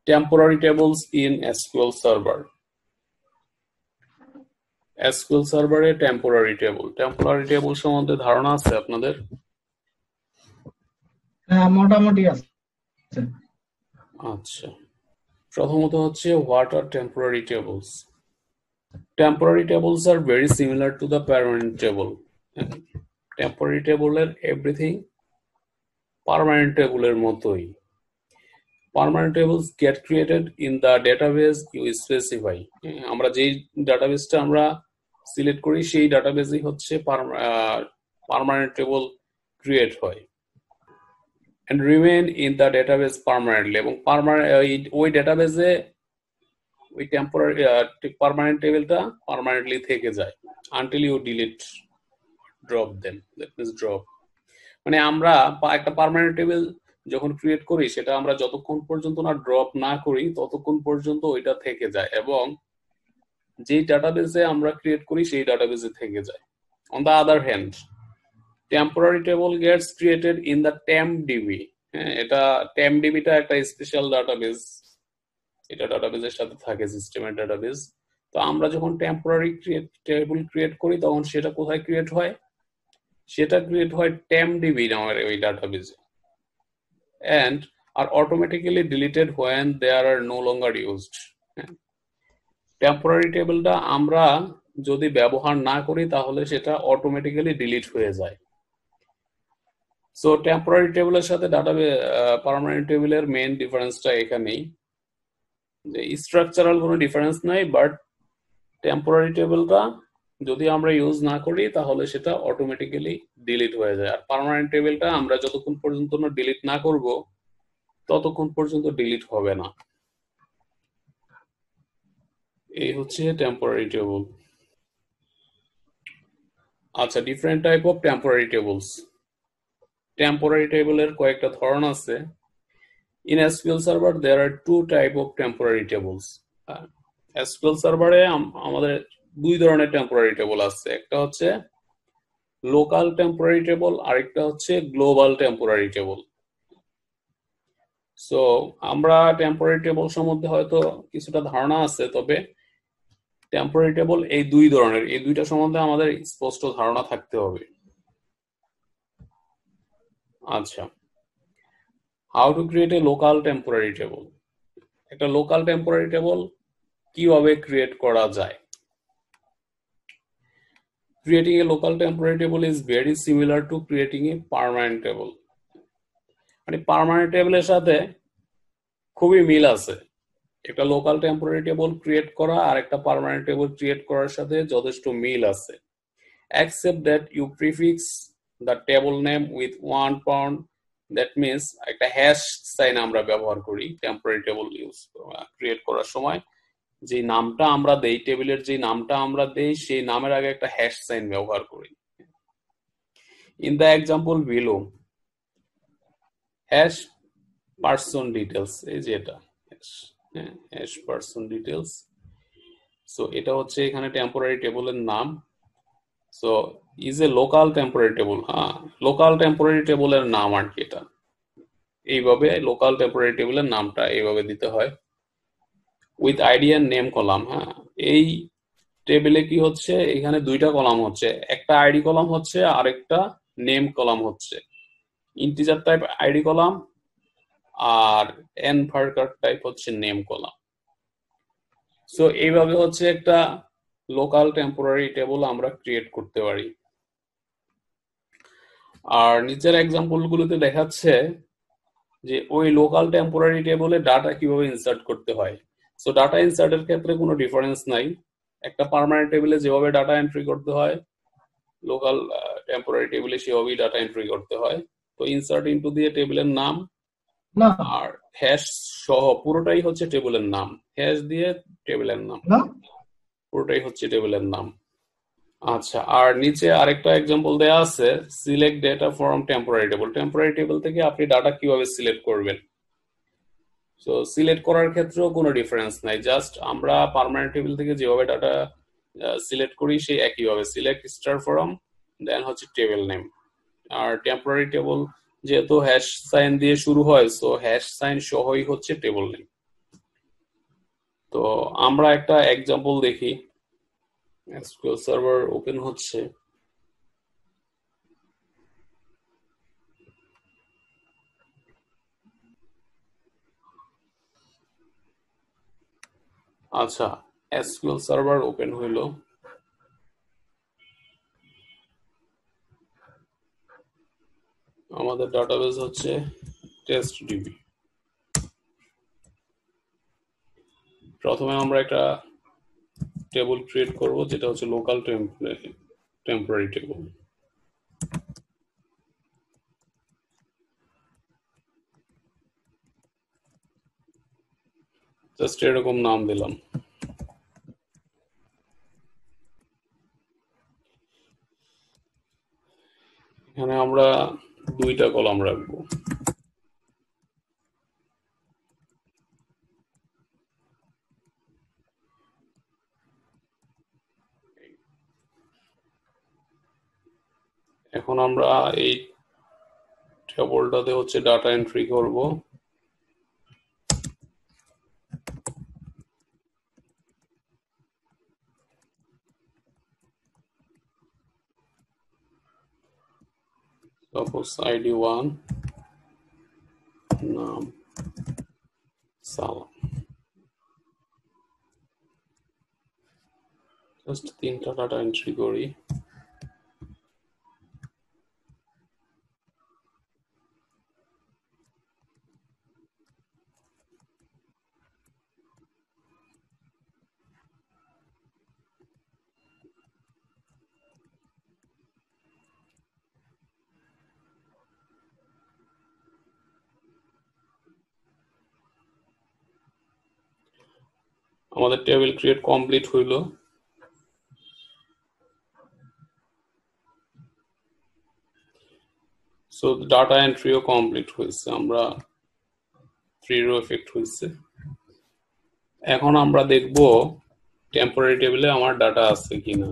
Temporary tables in SQL server. SQL সার্ভারে temporary table সম্বন্ধে ধারণা আছে আপনাদের? হ্যাঁ, মোটামুটি আছে। আচ্ছা, প্রথমত হচ্ছে what are temporary tables. Temporary tables are very similar to the permanent table. Temporary টেবলের এভরিথিং পার্মানেন্ট টেবলের মতোই। Permanent tables get created in the database you specify. আমরা যেই ডাটাবেসটা আমরা সিলেক্ট করি সেই ডাটাবেসই হচ্ছে পার্মানেন্ট টেবল ক্রিয়েট হয় and remain in the database permanently, এবং ওই ডেটাবেসে ওই টেম্পোরারি পার্মানেন্ট টেবিলটা পার্মানেন্টলি থেকে যায় until you delete drop them, that means drop। মানে আমরা একটা পার্মানেন্ট টেবিল যখন ক্রিয়েট করি সেটা আমরা যতক্ষণ পর্যন্ত না ড্রপ না করি ততক্ষণ পর্যন্ত ওইটা থেকে যায় এবং যেই ডাটাবেসে আমরা ক্রিয়েট করি সেই ডাটাবেসে থেকে যায়। On the other hand, temporary table gets created in the tempdb। এটা tempdb টা একটা স্পেশাল ডাটাবেস, এটা ডাটাবেসের সাথে থাকে, সিস্টেমের ডাটাবেস। তো আমরা যখন টেম্পোরারি টেবিল ক্রিয়েট করি তখন সেটা কোথায় ক্রিয়েট হয়? সেটা ক্রিয়েট হয় tempdb নামের ওই ডাটাবেসে and are automatically deleted when they are no longer used। Temporary টেবিলটা আমরা যদি ব্যবহার না করি তাহলে সেটা অটোমেটিক্যালি ডিলিট হয়ে যায়। সো টেম্পোরারি টেবিলের সাথে পার্মানেন্ট টেবিলের মেইন ডিফারেন্সটা এখানেই, যে স্ট্রাকচারাল কোনো ডিফারেন্স নাই, বাট টেম্পোরারি টেবিলটা যদি আমরা ইউজ না করি তাহলে সেটা অটোমেটিক্যালি ডিলিট হয়ে যায়, আর পার্মানেন্ট টেবিলটা আমরা যতক্ষণ পর্যন্ত না ডিলিট না করব ততক্ষণ পর্যন্ত ডিলিট হবে না। এই হচ্ছে টেম্পোরারি টেবল। আচ্ছা, different type of temporary tables. Temporary টেবলের কয়েকটা ধরন আছে। In SQL server there are two type of temporary tables. SQL সার্ভারে আমাদের দুই ধরনের টেম্পোরারি টেবল আছে, একটা হচ্ছে লোকাল টেম্পোরারি টেবল, আরেকটা হচ্ছে গ্লোবাল টেম্পোরারি টেবল। সো আমরা টেম্পোরারি টেবল সম্বন্ধে হয়তো কিছুটা ধারণা আছে, তবে টেম্পোরারি টেবল এই দুই ধরনের, এই দুইটা সম্বন্ধে আমাদের স্পষ্ট ধারণা থাকতে হবে। আচ্ছা, how to create a local temporary table. একটা লোকাল টেম্পোরারি টেবল কিভাবে ক্রিয়েট করা যায়? Creating a local temporary table is very similar to creating a permanent table। মানে পার্মানেন্ট টেবিলের সাথে খুবই মিল আছে। একটা লোকাল টেম্পোরারি টেবল ক্রিয়েট করা আর একটা পার্মানেন্ট টেবল ক্রিয়েট করার সাথে যথেষ্ট মিল আছে, except that you prefix the table name with one pound, that means একটা হ্যাশ সাইন আমরা ব্যবহার করি টেম্পোরারি টেবল ক্রিয়েট করার সময়। যে নামটা আমরা দেই, টেবিলের যে নামটা আমরা দেই সেই নামের আগে একটা হ্যাশ সাইন ব্যবহার করি। In the example below, hash person details, এই যে এটা হ্যাশ পারসন ডিটেলস। সো এটা হচ্ছে এখানে টেম্পোরারি টেবলের নাম। So is a local temporary table. হ্যাঁ, লোকাল টেম্পোরারি টেবলের নাম আর কি এটা। এইভাবে লোকাল টেম্পোরারি টেবলের নামটা এইভাবে দিতে হয় with ID and name column. হ্যাঁ, এই টেবিলে কি হচ্ছে, এখানে দুইটা কলাম হচ্ছে, একটা আইডি কলাম হচ্ছে আর একটা নেম কলাম হচ্ছে। ইন্টিজার টাইপ আইডি কলাম আর এনভার্কার টাইপ হচ্ছে নেম কলাম। সো এইভাবে হচ্ছে একটা লোকাল টেম্পোরারি টেবল আমরা ক্রিয়েট করতে পারি। আর নিচের এক্সাম্পল গুলোতে দেখাচ্ছে যে ওই লোকাল টেম্পোরারি টেবলে ডাটা কিভাবে ইনসার্ট করতে হয়। সো ডাটা ইনসার্টের ক্ষেত্রে কোনো ডিফারেন্স নাই, একটা পার্মানেন্ট টেবিলে যেভাবে ডাটা এন্ট্রি করতে হয় লোকাল টেম্পোরারি টেবিলে সেভাবেই ডাটা এন্ট্রি করতে হয়। তো ইনসার্ট ইনটু দিয়ে টেবিলের নাম আর হ্যাশ সহ পুরোটাই হচ্ছে টেবিলের নাম, হ্যাশ দিয়ে টেবিলের নাম, পুরোটাই হচ্ছে টেবিলের নাম। আচ্ছা, আর নিচে আরেকটা এক্সাম্পল দেয়া আছে, select data from temporary table. Temporary table থেকে আপনি ডাটা কিভাবে সিলেক্ট করবেন। সো সিলেক্ট করার ক্ষেত্রেও কোনো ডিফারেন্স নাই, জাস্ট আমরা পার্মানেন্ট টেবিল থেকে যেভাবে ডাটা সিলেক্ট করি সেই একইভাবে সিলেক্ট স্টার ফ্রম দেন হচ্ছে টেবিল নেম। আর টেম্পোরারি টেবল যেহেতু হ্যাশ সাইন দিয়ে শুরু হয়, সো হ্যাশ সাইন সহই হচ্ছে টেবিল নেম। তো আমরা একটা এক্সাম্পল দেখি। এসকিউএল সার্ভার ওপেন হচ্ছে। আচ্ছা, এসকিউএল সার্ভার ওপেন হইলো। আমাদের ডাটাবেস হচ্ছে টেস্টডিবি। প্রথমে আমরা একটা টেবল ক্রিয়েট করব, যেটা হচ্ছে লোকাল টেম্পোরারি টেবল। জাস্ট এরকম নাম দিলাম। এখানে আমরা 2টা কলাম রাখবো। এখন আমরা এই টেবলটাতে হচ্ছে ডাটা এন্ট্রি করব। সাপোজ আইডি 1, নাম সালাম। জাস্ট 3টা ডাটা এন্ট্রি করি। আমাদের টেবিল ক্রিয়েট কমপ্লিট হইল। সো ডাটা এন্ট্রিও কমপ্লিট হয়েছে। আমরা 3 রো এফেক্ট হয়েছে। এখন আমরা দেখব টেম্পোরারি টেবিলে আমার ডাটা আছে কিনা।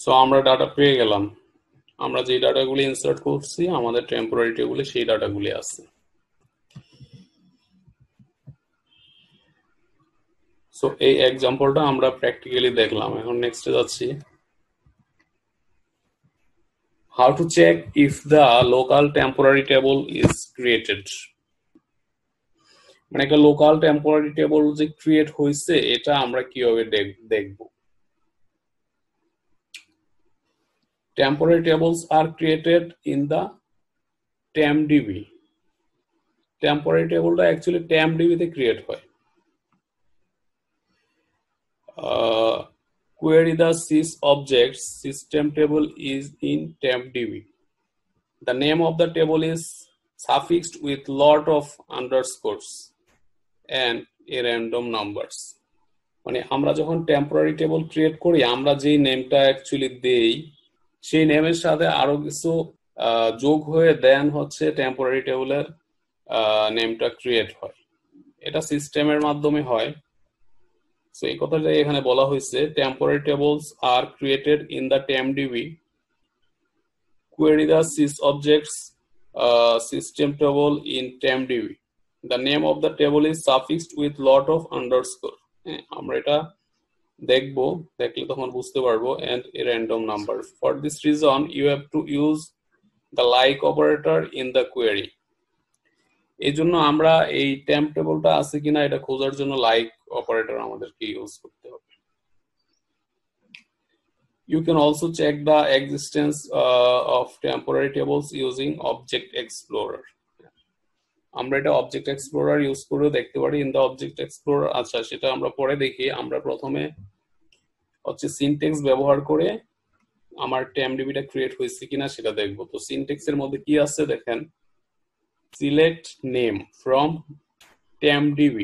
সো আমরা ডাটা পেয়ে গেলাম। আমরা যে ডাটাগুলি ইনসার্ট করছি আমাদের টেম্পোরারি টেবিলে, সেই ডাটাগুলি আছে। সো এই এক্সাম্পলটা আমরা প্র্যাকটিক্যালি দেখলাম। এখন নেক্সটে যাচ্ছি। How to check if the local temporary table is created? মানে একটা লোকাল টেম্পোরারি টেবল যে ক্রিয়েট হয়েছে এটা আমরা কিভাবে দেখব। Temporary tables are created in the TempDB. Temporary টেবলটা অ্যাকচুয়ালি TempDB তে ক্রিয়েট হয়। Query the sys objects system table is in TempDB. The name of the table is suffixed with lot of underscores and a random numbers. মানে আমরা যখন temporary table create করি, আমরা যেই নেমটা অ্যাকচুয়ালি দেই সেই নেমের সাথে আরো কিছু যোগ হয়ে দেন হচ্ছে টেম্পোরারি টেবলের নেমটা ক্রিয়েট হয়। এটা সিস্টেমের মাধ্যমে হয়। সো এই কথাটাই এখানে বলা হয়েছে, temporary tables R created in the TempDB. Query the sys objects system table in TempDB. The name of the table is suffixed with lot of underscore. আমরা এটা দেখবো, দেখলে তখন বুঝতে পারবো। and a random number. For this reason you have to use the like operator in the query. এই জন্য আমরা এই temp টেবলটা আছে কিনা এটা খোঁজার জন্য লাইক অপারেটর আমাদেরকে ইউজ করতে হবে। You can also check the existence of temporary tables using Object Explorer. আমরা এটা অবজেক্ট এক্সপ্লোরার ইউজ করে দেখতে পারি। ইন দা অবজেক্ট এক্সপ্লোরার, আচ্ছা সেটা আমরা পরে দেখি। আমরা প্রথমে হচ্ছে সিনট্যাক্স ব্যবহার করে আমার TempDB-টা ক্রিয়েট হয়েছে কিনা সেটা দেখবো। তো সিনট্যাক্সের মধ্যে কি আছে দেখেন, সিলেক্ট নেম ফ্রম TempDB,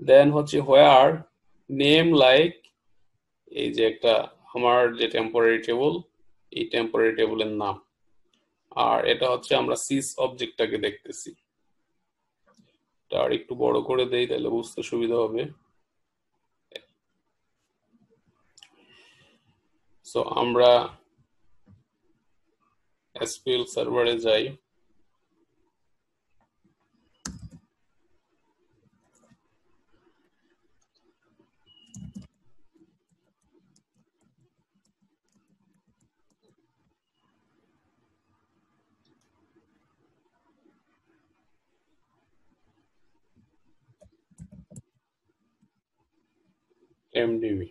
দেন হচ্ছে হোয়ার নেম লাইক, এই যে একটা আমার যে টেম্পোরারি টেবল, এই টেম্পোরারি টেবলের নাম। আর এটা হচ্ছে আমরা সিস অবজেক্টটাকে দেখতেছি। আর একটু বড় করে দেই তাহলে বুঝতে সুবিধা হবে। সো আমরা এসকিউএল সার্ভারে যাই। এমডিবি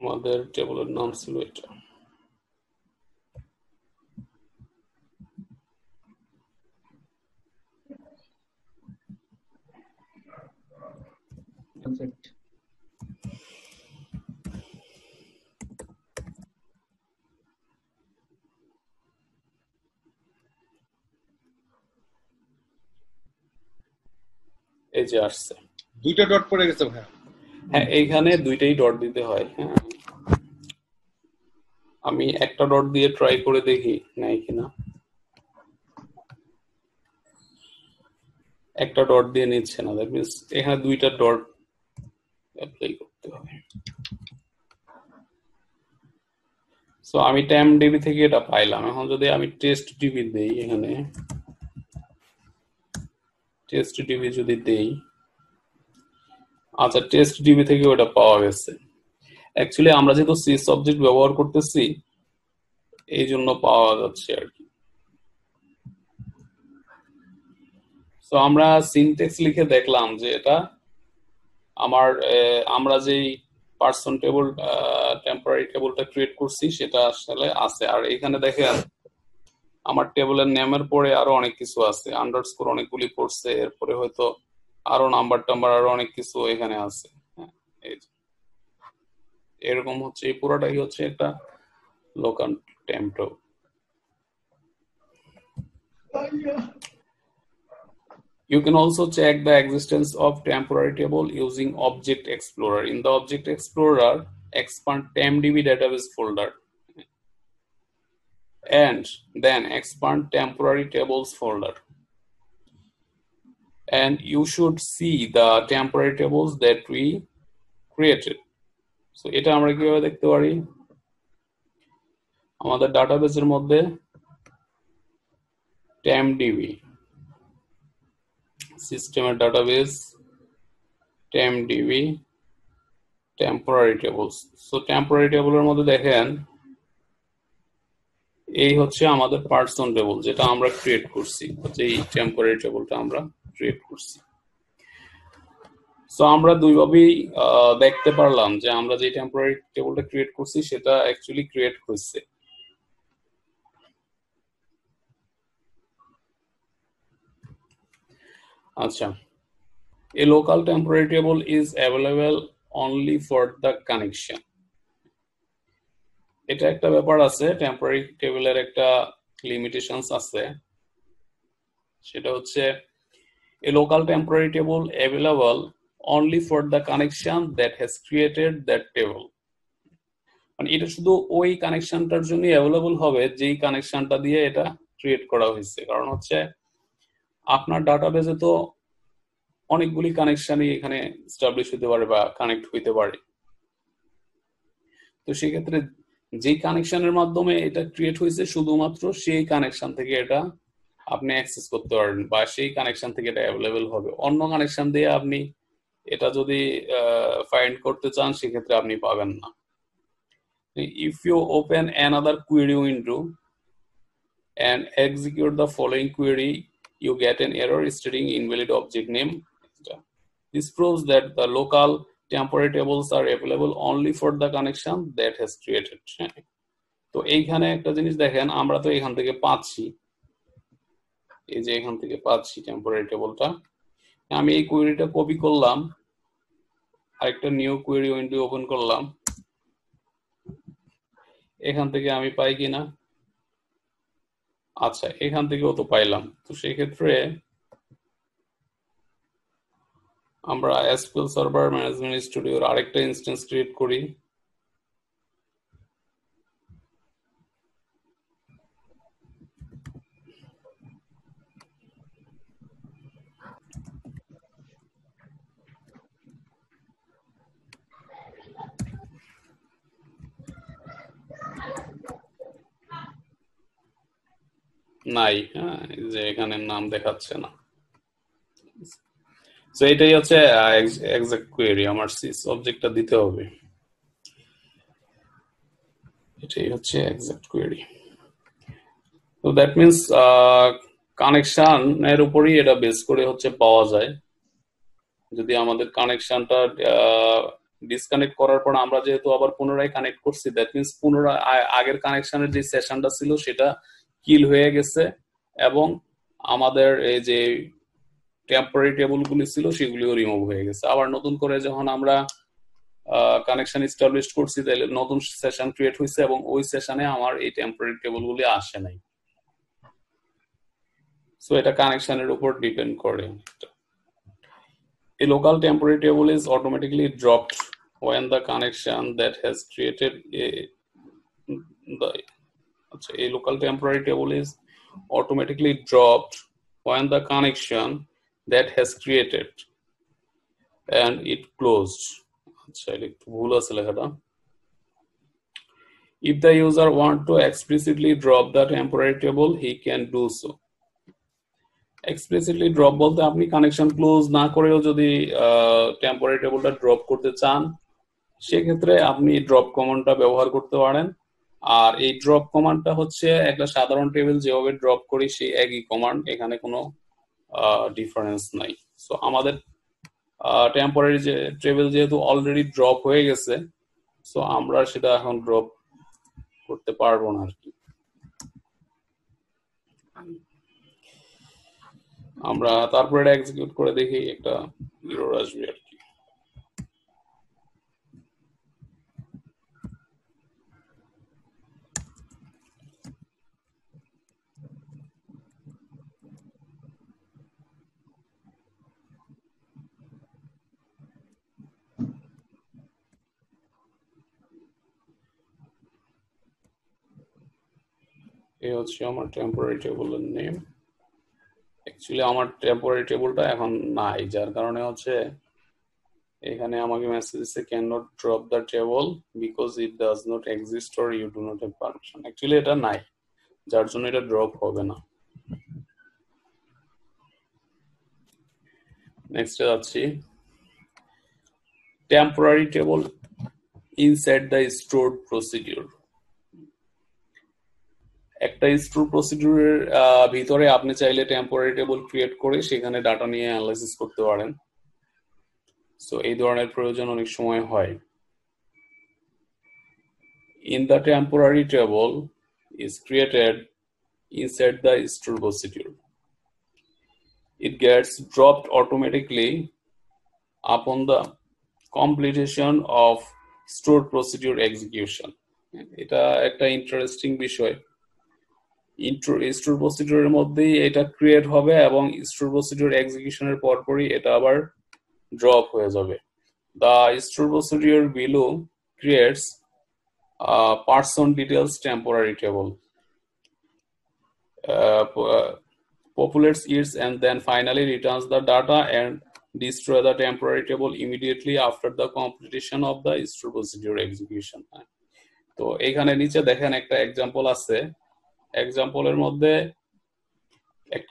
আমাদের টেবিলের নাম ছিল এটা। এই যে আসছে, দুইটা ডট পড়ে গেছে ভাই। হ্যাঁ এইখানে দুইটাই ডট দিতে হয়। হ্যাঁ আমি একটা ডট দিয়ে ট্রাই করে দেখি নাই কিনা। একটা ডট দিয়ে নিচ্ছে না, দ্যাট মিন্স এখানে দুইটা ডট অ্যাপ্লাই করতে হবে। সো আমি টেমডিবি থেকে এটা পাইলাম। এখন যদি আমি টেস্ট ডিবি দেই, এখানে টেস্ট ডিবি যদি দেই, আচ্ছা টেস্ট ডিবি থেকে ওটা পাওয়া গেছে। অ্যাকচুয়ালি আমরা যেহেতু সি সাবজেক্ট ব্যবহার করতেছি এই জন্য পাওয়া যাচ্ছে আর কি। তো আমরা সিনট্যাক্স লিখে দেখলাম যে এটা আমরা যেই পার্সন টেবল টেম্পোরারি টেবলটা ক্রিয়েট করছি সেটা আসলে আছে। আর এখানে দেখেন আমার টেবলের নেমের পরে আরো অনেক কিছু আছে, আন্ডারস্কোর অনেকগুলি পড়ছে, এরপরে হয়তো আরো নাম্বার টাম্বার আরো অনেক কিছু এখানে আছে। হ্যাঁ এই যে এরকম হচ্ছে, এই পুরোটাই হচ্ছে একটা local temp table. You can also check the existence of temporary table using Object Explorer. In the Object Explorer, expand TempDB database folder and then expand temporary tables folder. And you should see the temporary tables that we created. So এটা আমরা কিভাবে দেখতে পারি? আমাদের ডাটাবেসের মধ্যে TempDB সিস্টেমের ডাটাবেস, TempDB temporary tables. So temporary টেবলের মধ্যে দেখেন এই হচ্ছে আমাদের পার্সন টেবল যেটা আমরা ক্রিয়েট করছি, যেই টেম্পোরারি টেবলটা আমরা ক্রিয়েট করছি। সো আমরা দুইভাবেই দেখতে পারলাম যে আমরা যে টেম্পোরারি টেবলটা ক্রিয়েট করছি সেটা অ্যাকচুয়ালি ক্রিয়েট হয়েছে। আচ্ছা, a local temporary table is available only for the connection. এটা একটা ব্যাপার আছে, টেম্পোরারি টেবিলের একটা লিমিটেশনস আছে, সেটা হচ্ছে a local temporary table available only for the connection that has created that table. মানে এটা শুধু ওই কানেকশনটার জন্য অ্যাভেলেবল হবে যেই কানেকশনটা দিয়ে এটা ক্রিয়েট করা হয়েছে। কারণ হচ্ছে আপনার ডাটাবেসে তো অনেকগুলি কানেকশনই এখানে এস্টাবলিশ হতে পারে বা কানেক্ট হইতে পারে। তো সেক্ষেত্রে যেই কানেকশনের মাধ্যমে এটা ক্রিয়েট হয়েছে শুধুমাত্র সেই কানেকশন থেকে এটা আপনি অ্যাক্সেস করতে পারবেন বা সেই কানেকশন থেকে এটা অ্যাভেলেবল হবে। অন্য কানেকশন দিয়ে আপনি এটা যদি ফাইন্ড করতে চান সেক্ষেত্রে আপনি পাবেন না। If you open another query window and execute the following query, you get an error stating invalid object name. This proves that the local temporary tables are available only for the connection that has created. তো এইখানে একটা জিনিস দেখেন, আমরা তো এখান থেকে পাচ্ছি, এই যে এখান থেকে পাচ্ছি টেম্পোরারি টেবলটা। আমি এই কোয়েরিটা কপি করলাম, আরেকটা নিউ কোয়েরি উইন্ডো ওপেন করলাম, এখান থেকে আমি পাই কিনা? আচ্ছা, এখান থেকেও তো পাইলাম। তো সেই ক্ষেত্রে আমরা এসকিউএল সার্ভার ম্যানেজমেন্ট স্টুডিওর আরেকটা ইনস্ট্যান্স ক্রিয়েট করি। নাই, হ্যাঁ, এই যে এখানে নাম দেখাচ্ছে না। তো এটাই হচ্ছে এক্সাক্ট কোয়েরি, আমার সিস অবজেক্টটা দিতে হবে। এটাই হচ্ছে এক্সাক্ট কোয়েরি। তো দ্যাট মিনস কানেকশন এর উপরই এটা বেস করে হচ্ছে পাওয়া যায়। যদি আমাদের কানেকশনটা ডিসকানেক্ট করার পর আমরা যেহেতু আবার পুনরায় কানেক্ট করছি, দ্যাট মিনস পুনরায় আগের কানেকশনের যে সেশনটা ছিল সেটা কিল হয়ে গেছে, এবং আমাদের এই যে টেম্পোরারি টেবলগুলি ছিল সেগুলিও রিমুভ হয়ে গেছে। আবার নতুন করে যখন আমরা কানেকশন এস্টাবলিশ করছি, তাহলে নতুন সেশন ক্রিয়েট হয়েছে এবং ওই সেশনে আমার এই টেম্পোরারি টেবলগুলি আসে নাই। সো এটা কানেকশনের উপর ডিপেন্ড করে। A local temporary table is automatically dropped when the connection that has created a local temporary table is automatically dropped when the connection that has created and it closed. আচ্ছা, এটা একটু ভুল আছে লেখাটা। If the user want to explicitly drop the temporary table, he can do so. Explicitly drop বলতে আপনি connection close না করেও যদি টেম্পোরারি টেবলটা ড্রপ করতে চান, সেক্ষেত্রে আপনি ড্রপ কমান্ডটা ব্যবহার করতে পারেন। আর এই ড্রপ কমান্ডটা হচ্ছে একটা সাধারণ টেবিল যেভাবে ড্রপ করি সেই একই কমান্ড, এখানে কোনো ডিফারেন্স নাই। সো আমাদের টেম্পোরারি যে টেবিল যেহেতু অলরেডি ড্রপ হয়ে গেছে, সো আমরা সেটা এখন ড্রপ করতে পারবো না আর কি। আমরা তারপরে এটা এক্সিকিউট করে দেখি, একটা এরর আসবে আর কি। এই হচ্ছে আমার টেম্পোরারি টেবলের নেম। অ্যাকচুয়ালি আমার টেম্পোরারি টেবলটা এখন নাই, যার কারণে হচ্ছে এখানে আমাকে মেসেজ দিচ্ছে can not drop the table because it does not exist or you do not have permission. Actually এটা নাই, যার জন্য এটা ড্রপ হবে না। নেক্সটে যাচ্ছি, temporary table inside the stored procedure. একটা স্টোর প্রসিডিউরের ভিতরে আপনি চাইলে টেম্পোরারি টেবল ক্রিয়েট করে সেখানে ডাটা নিয়ে অ্যানালাইসিস করতে পারেন। সো এই ধরনের প্রয়োজন অনেক সময় হয়। In the temporary table is created inside the store procedure. It gets dropped automatically upon the completion of store procedure execution. এটা একটা ইন্টারেস্টিং বিষয়। স্টোর প্রসিডিউরের মধ্যেই এটা ক্রিয়েট হবে এবং স্টোর প্রসিডিউর এক্সিকিউশনের পরপরই এটা আবার ড্রপ হয়ে যাবে। The store procedure below creates a person details temporary table, populates it, and then finally returns the data and destroy the temporary table immediately after the completion of the store procedure execution. তো এখানে নিচে দেখেন একটা example আছে। এক্সাম্পলের মধ্যে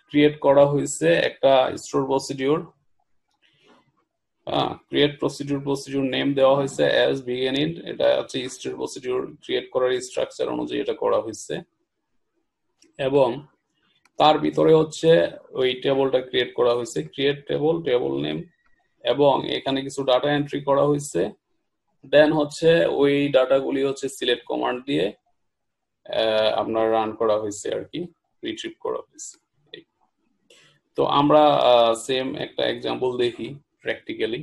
create করা হয়েছে একটা store procedure. Create procedure name দেওয়া হয়েছে অ্যাজ বিগিনিং। এটা হচ্ছে স্টোর প্রসিডিউর ক্রিয়েট করার স্ট্রাকচার অনুযায়ী এটা করা হয়েছে, এবং তার ভিতরে হচ্ছে ওই টেবলটা ক্রিয়েট করা হয়েছে, ক্রিয়েট টেবল, টেবল নেম, এবং এখানে কিছু ডাটা এন্ট্রি করা হয়েছে। দেন হচ্ছে ওই ডাটাগুলি হচ্ছে সিলেক্ট কমান্ড দিয়ে আপনার রান করা হয়েছে আর কি, রিট্রিভ করা হয়েছে। তো আমরা সেম একটা এক্সাম্পল দেখি প্র্যাকটিক্যালি।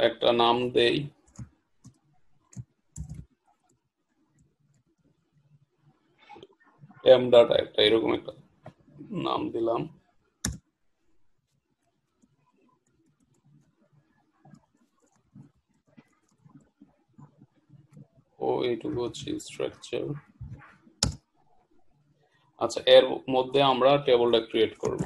একটা নাম দেই, টেম ডাটা, একটা এরকম একটা নাম দিলাম। ও এইটুকু হচ্ছে স্ট্রাকচার। আচ্ছা, এর মধ্যে আমরা টেবিলটা ক্রিয়েট করব।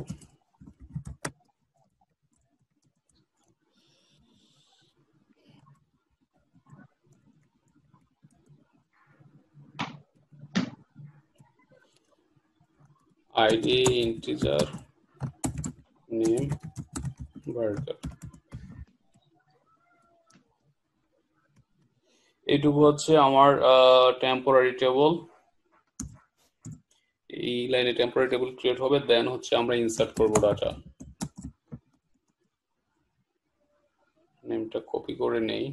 আইডি ইন্টিজার, নেম ভার্টার, এইটুকু হচ্ছে আমার টেম্পোরারি টেবল। এই লাইনে টেম্পোরারি টেবল ক্রিয়েট হবে, দেন হচ্ছে আমরা ইনসার্ট করব ডাটা। নেমটা কপি করে নেই।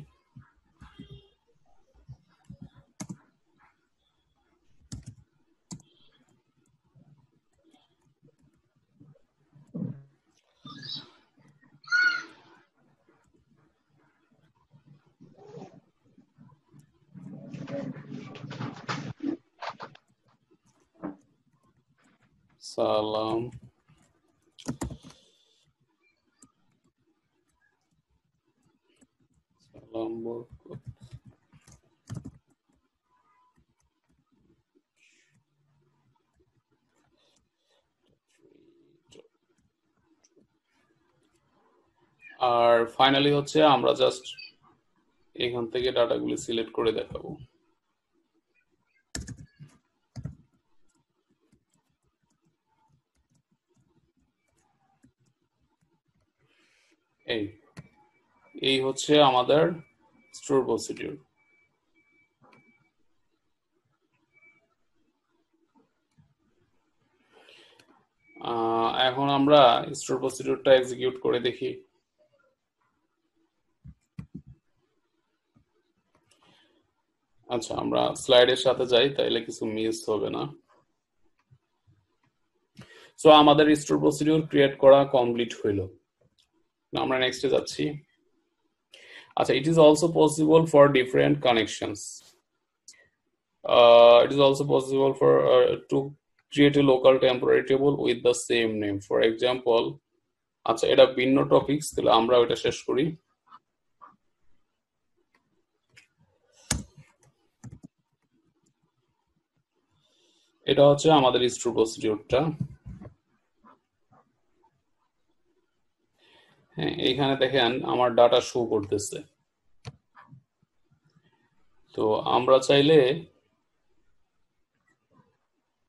সালাম সালাম বরকত। আর ফাইনালি হচ্ছে আমরা জাস্ট এখান থেকে ডাটাগুলি সিলেক্ট করে দেখাবো। এই এই হচ্ছে আমাদের স্টোর প্রসিডিউর। এখন আমরা স্টোর প্রসিডিউরটা এক্সিকিউট করে দেখি। আচ্ছা, আমরা স্লাইডের সাথে যাই, তাইলে কিছু মিস হবে না। সো আমাদের স্টোর প্রসিডিউর ক্রিয়েট করা কমপ্লিট হইল। আমরা নেক্সটে যাচ্ছি। আচ্ছা, it is also possible for different connections. It is also possible for to create a local temporary table with the same name. For example, আচ্ছা এটা ভিন্ন টপিকস, তাহলে আমরা ওটা শেষ করি। এটা হচ্ছে আমাদের স্টোর প্রসিডিউরটা। হ্যাঁ, এইখানে দেখেন আমার ডাটা শো করতেছে। তো আমরা চাইলে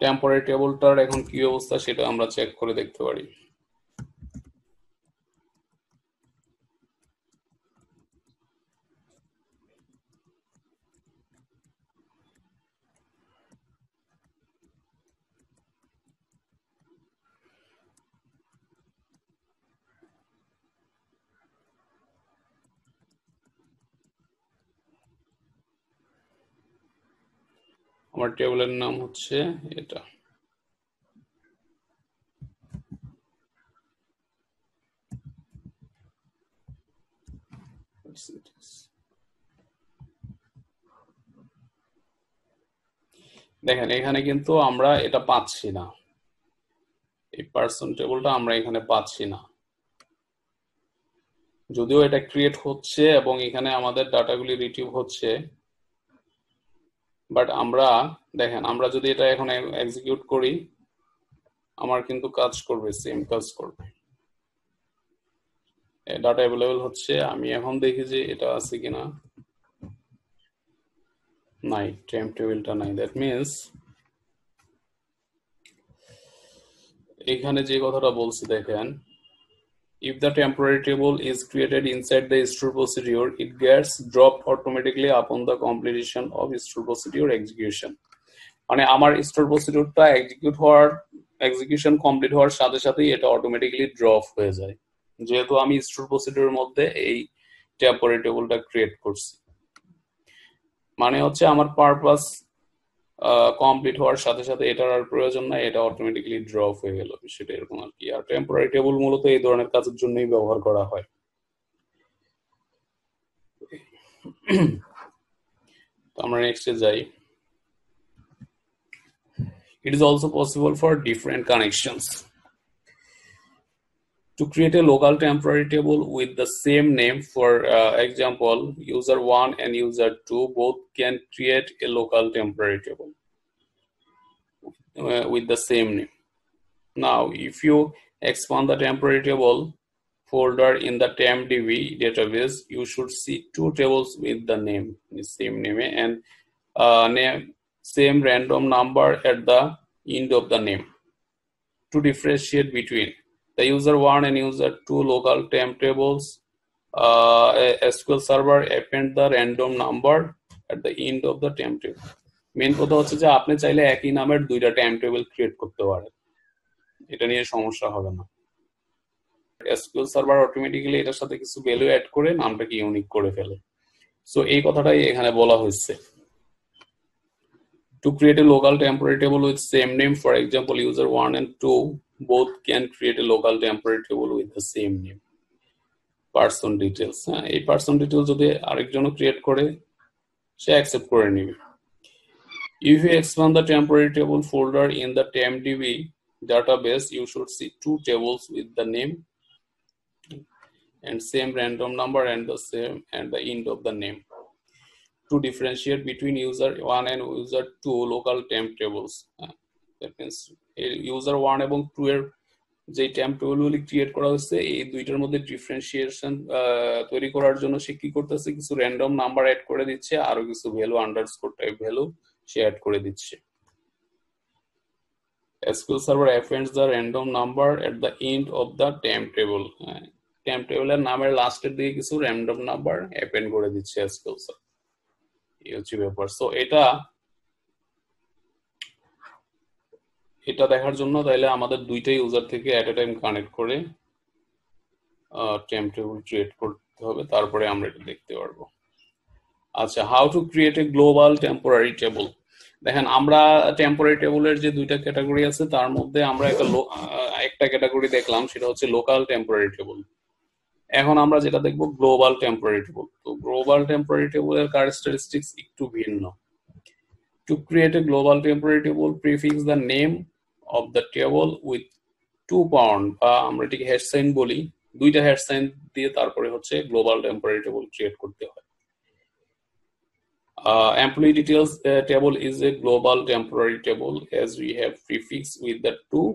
টেম্পোরারি টেবলটার এখন কি অবস্থা সেটা আমরা চেক করে দেখতে পারি। আমার টেবিলের নাম হচ্ছে এটা। দেখেন এখানে কিন্তু আমরা এটা পাচ্ছি না, এই পার্সন টেবিলটা আমরা এখানে পাচ্ছি না, যদিও এটা ক্রিয়েট হচ্ছে এবং এখানে আমাদের ডাটাগুলি রিট্রিভ হচ্ছে। বাট আমরা দেখেন, আমরা যদি এটা এখন এক্সিকিউট করি, আমার কিন্তু কাজ করবে, সেম কাজ করবে। ডাটা অ্যাভেলেবল হচ্ছে। আমি এখন দেখি যে এটা আছে কিনা। নাই, টেম্প টেবিলটা নাই। দ্যাট মিনস এখানে যে কথাটা বলছি দেখেন, if the temporary table is created inside the store procedure, it gets dropped automatically upon the completion of store procedure execution. মানে আমার স্টোর প্রসিডিউরটা এক্সিকিউশন কমপ্লিট হওয়ার সাথে সাথেই এটা অটোমেটিক্যালি ড্রপ হয়ে যায়, যেহেতু আমি স্টোর প্রসিডিউরের মধ্যে এই টেম্পোরারি টেবলটা ক্রিয়েট করছি। মানে হচ্ছে আমার পারপাস কমপ্লিট হওয়ার সাথে সাথে এটার আর প্রয়োজন নাই, এটা অটোমেটিক্যালি ড্রপ হয়ে গেল, সেটা এরকম আর কি। আর টেম্পোরারি টেবল মূলত এই ধরনের কাজের জন্যই ব্যবহার করা হয়। তো আমরা নেক্সটে যাই। It is also possible for different connections. To create a local temporary table with the same name, for example, user 1 and user 2 both can create a local temporary table with the same name. Now, if you expand the temporary table folder in the TempDB database, you should see two tables with the same name and same random number at the end of the name. To differentiate between the user 1 and user 2 local temp tables, SQL server append the random number at the end of the temp table. Main কথা হচ্ছে যে আপনি চাইলে একই নামের দুইটা time table create করতে পারেন, এটা নিয়ে সমস্যা হবে না। SQL সার্ভার অটোমেটিক্যালি এটার সাথে কিছু ভ্যালু অ্যাড করে নামটাকে ইউনিক করে ফেলে। সো এই কথাটাই এখানে বলা হয়েছে। To create a local temporary table with same name, for example, user 1 and 2 both can create a local temporary table with the same name. Person details, এই person details যদি আরেকজনও ক্রিয়েট করে সে অ্যাকসেপ্ট করে নেবে। If you expand the temporary table folder in the TempDB database, you should see two tables with the name and same random number and the same and the end of the name. To differentiate between user 1 and user 2 local temp tables, that means user 1 এবং 2 এর যে temp টেবিলগুলি create করা হচ্ছে এই দুইটার মধ্যে differentiation তৈরি করার জন্য সে কি করতেছে, কিছু র্যান্ডম নাম্বার অ্যাড করে দিচ্ছে, আরো কিছু ভ্যালু আন্ডারস্কোর টাইপ ভ্যালু সে অ্যাড করে দিচ্ছে। SQL server appends the random number at the end of the temp table. temp টেবিলের নামের লাস্টের দিকে কিছু র্যান্ডম নাম্বার অ্যাপেন্ড করে দিচ্ছে SQL server। এই হচ্ছে ব্যাপার। সো এটা দেখার জন্য তাইলে আমাদের দুইটাই ইউজার থেকে অ্যাট এ টাইম কানেক্ট করে temp table ক্রিয়েট করতে হবে, তারপরে আমরা এটা দেখতে পারবো। আচ্ছা, how to create a global temporary table. দেখেন আমরা টেম্পোরারি টেবলের যে দুইটা ক্যাটাগরি আছে তার মধ্যে আমরা একটা ক্যাটাগরি দেখলাম, সেটা হচ্ছে লোকাল টেম্পোরারি টেবল। এখন আমরা যেটা দেখবো গ্লোবাল টেম্পোরারি টেবল। তো গ্লোবাল টেম্পোরারি টেবলের ক্যারেক্টারিস্টিক্স একটু ভিন্ন। To create a global temporary table, prefix the name of the table with 2 pound বা আমরা এটাকে হ্যাশ সাইন বলি, দুইটা হ্যাশ সাইন দিয়ে তারপরে হচ্ছে গ্লোবাল টেম্পোরারি টেবল ক্রিয়েট করতে হয়। Employee details table is a global temporary table as we have prefix with the 2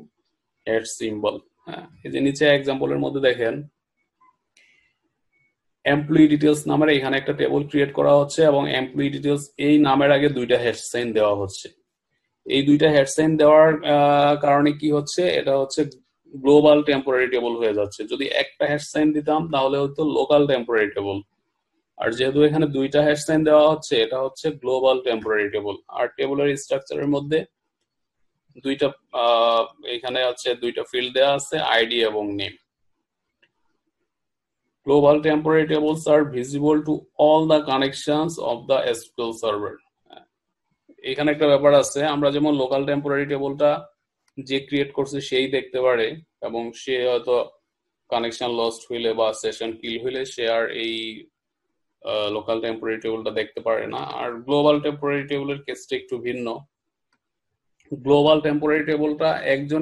hash symbol. এই যে নিচে এক্সাম্পলের মধ্যে দেখেন এমপ্লয়ি ডিটেলস নামের এখানে একটা টেবল ক্রিয়েট করা হচ্ছে এবং এমপ্লয়ি ডিটেলস এই নামের আগে দুইটা হ্যাশ সাইন দেওয়া হচ্ছে। এই দুইটা হ্যাশ সাইন দেওয়ার কারণে কি হচ্ছে, এটা হচ্ছে গ্লোবাল টেম্পোরারি টেবল হয়ে যাচ্ছে। যদি একটা হ্যাশ সাইন দিতাম তাহলে হতো লোকাল টেম্পোরারি টেবল, আর যেহেতু এখানে দুইটা হ্যাশ সাইন দেওয়া হচ্ছে এটা হচ্ছে গ্লোবাল টেম্পোরারি টেবল। আর টেবলের স্ট্রাকচারের মধ্যে দুইটা এখানে আছে দুইটা ফিল্ড দেওয়া আছে, আইডি এবং name. Global temporary tables are visible to all the connections of the SQL server. এখানে একটা ব্যাপার আছে, আমরা যেমন লোকাল টেম্পোরারি টেবলটা যে ক্রিয়েট করছে সেই দেখতে পারে এবং সে হয়তো কানেকশন লস্ট হইলে বা সেশন কিল হইলে সে আর এই লোকাল টেম্পোরারি টেবলটা দেখতে পারে না। আর গ্লোবাল টেম্পোরারি টেবলের কেসটা একটু ভিন্ন। গ্লোবাল টেম্পোরারি টেবলটা একজন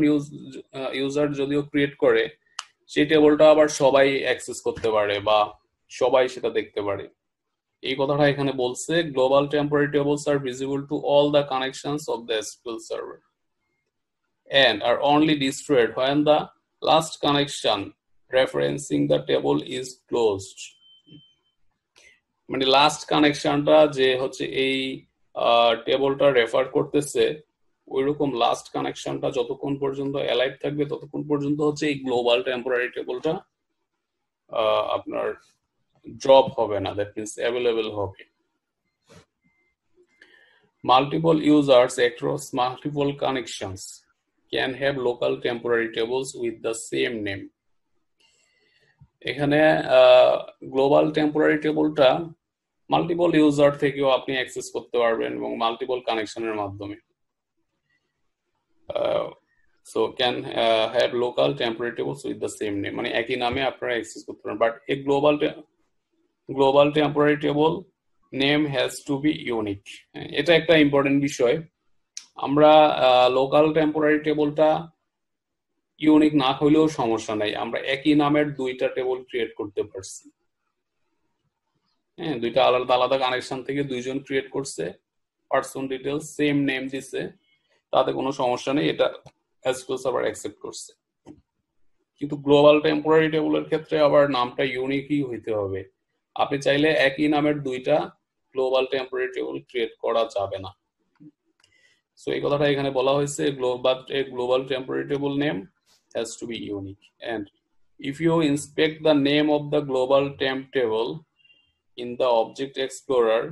ইউজার যদিও ক্রিয়েট করে, সেই টেবলটা আবার সবাই অ্যাক্সেস করতে পারে বা সবাই সেটা দেখতে পারে। এই কথাটা এখানে বলছে, global temporary tables are visible to all the connections of the SQL server and are only destroyed when the last connection referencing the table is closed. মানে লাস্ট কানেকশনটা যে হচ্ছে এই টেবলটা রেফার করতেছে ওইরকম লাস্ট কানেকশনটা যতক্ষণ পর্যন্ত অ্যালাইভ থাকবে ততক্ষণ পর্যন্ত হচ্ছে এই গ্লোবাল টেম্পোরারি টেবলটা আপনার ড্রপ হবে না, দ্যাট মিন্স অ্যাভেলেবল হবে। Multiple users across multiple connections can have local temporary tables with the same name. এখানে গ্লোবাল টেম্পোরারি টেবলটা মাল্টিপল ইউজার থেকেও আপনি অ্যাক্সেস করতে পারবেন এবং মাল্টিপল কানেকশনের মাধ্যমে। So can have local temporary tables with the same name, মানে একই নামে আপনারা অ্যাক্সেস করতে পারেন। বাট এই global temporary table name has to be unique. এটা একটা ইম্পর্টেন্ট বিষয়। আমরা লোকাল টেম্পোরারি টেবলটা ইউনিক না হইলেও সমস্যা নাই, আমরা একই নামের দুইটা টেবল ক্রিয়েট করতে পারছি। হ্যাঁ, দুইটা আলাদা আলাদা কানেকশন থেকে দুইজন ক্রিয়েট করছে, পার্সন ডিটেলস সেম নেম দিছে, তাতে কোনো সমস্যা নেই, এটা এসকিউএল সার্ভার অ্যাকসেপ্ট করছে। কিন্তু গ্লোবাল টেম্পোরারি টেবলের ক্ষেত্রে আবার নামটা ইউনিকই হইতে হবে। আপনি চাইলে একই নামের দুইটা গ্লোবাল টেম্পোরারি টেবল ক্রিয়েট করা যাবে না। সো এই কথাটা এখানে বলা হয়েছে, global temporary table name has to be unique, and if you inspect the name of the global temp table in the object explorer,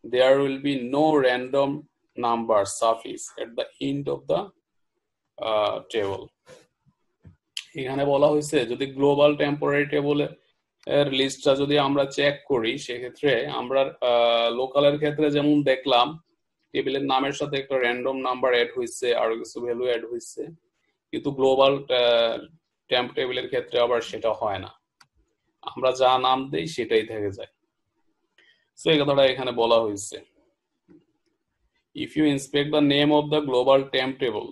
there will be no random number suffix at the end of the table. এখানে বলা হয়েছে যদি global temporary table এর লিস্টটা যদি আমরা check করি, সেক্ষেত্রে আমরা লোকালের ক্ষেত্রে যেমন দেখলাম টেবিলের নামের সাথে একটা র্যান্ডম নাম্বার অ্যাড হয়েছে, আরো কিছু ভ্যালু অ্যাড হয়েছে, কিন্তু গ্লোবাল টেম্প টেবিলের ক্ষেত্রে আবার সেটা হয় না, আমরা যা নাম দেই সেটাই থেকে যায়। সো এই কথাটা এখানে বলা হয়েছে, if you inspect the name of the global temp table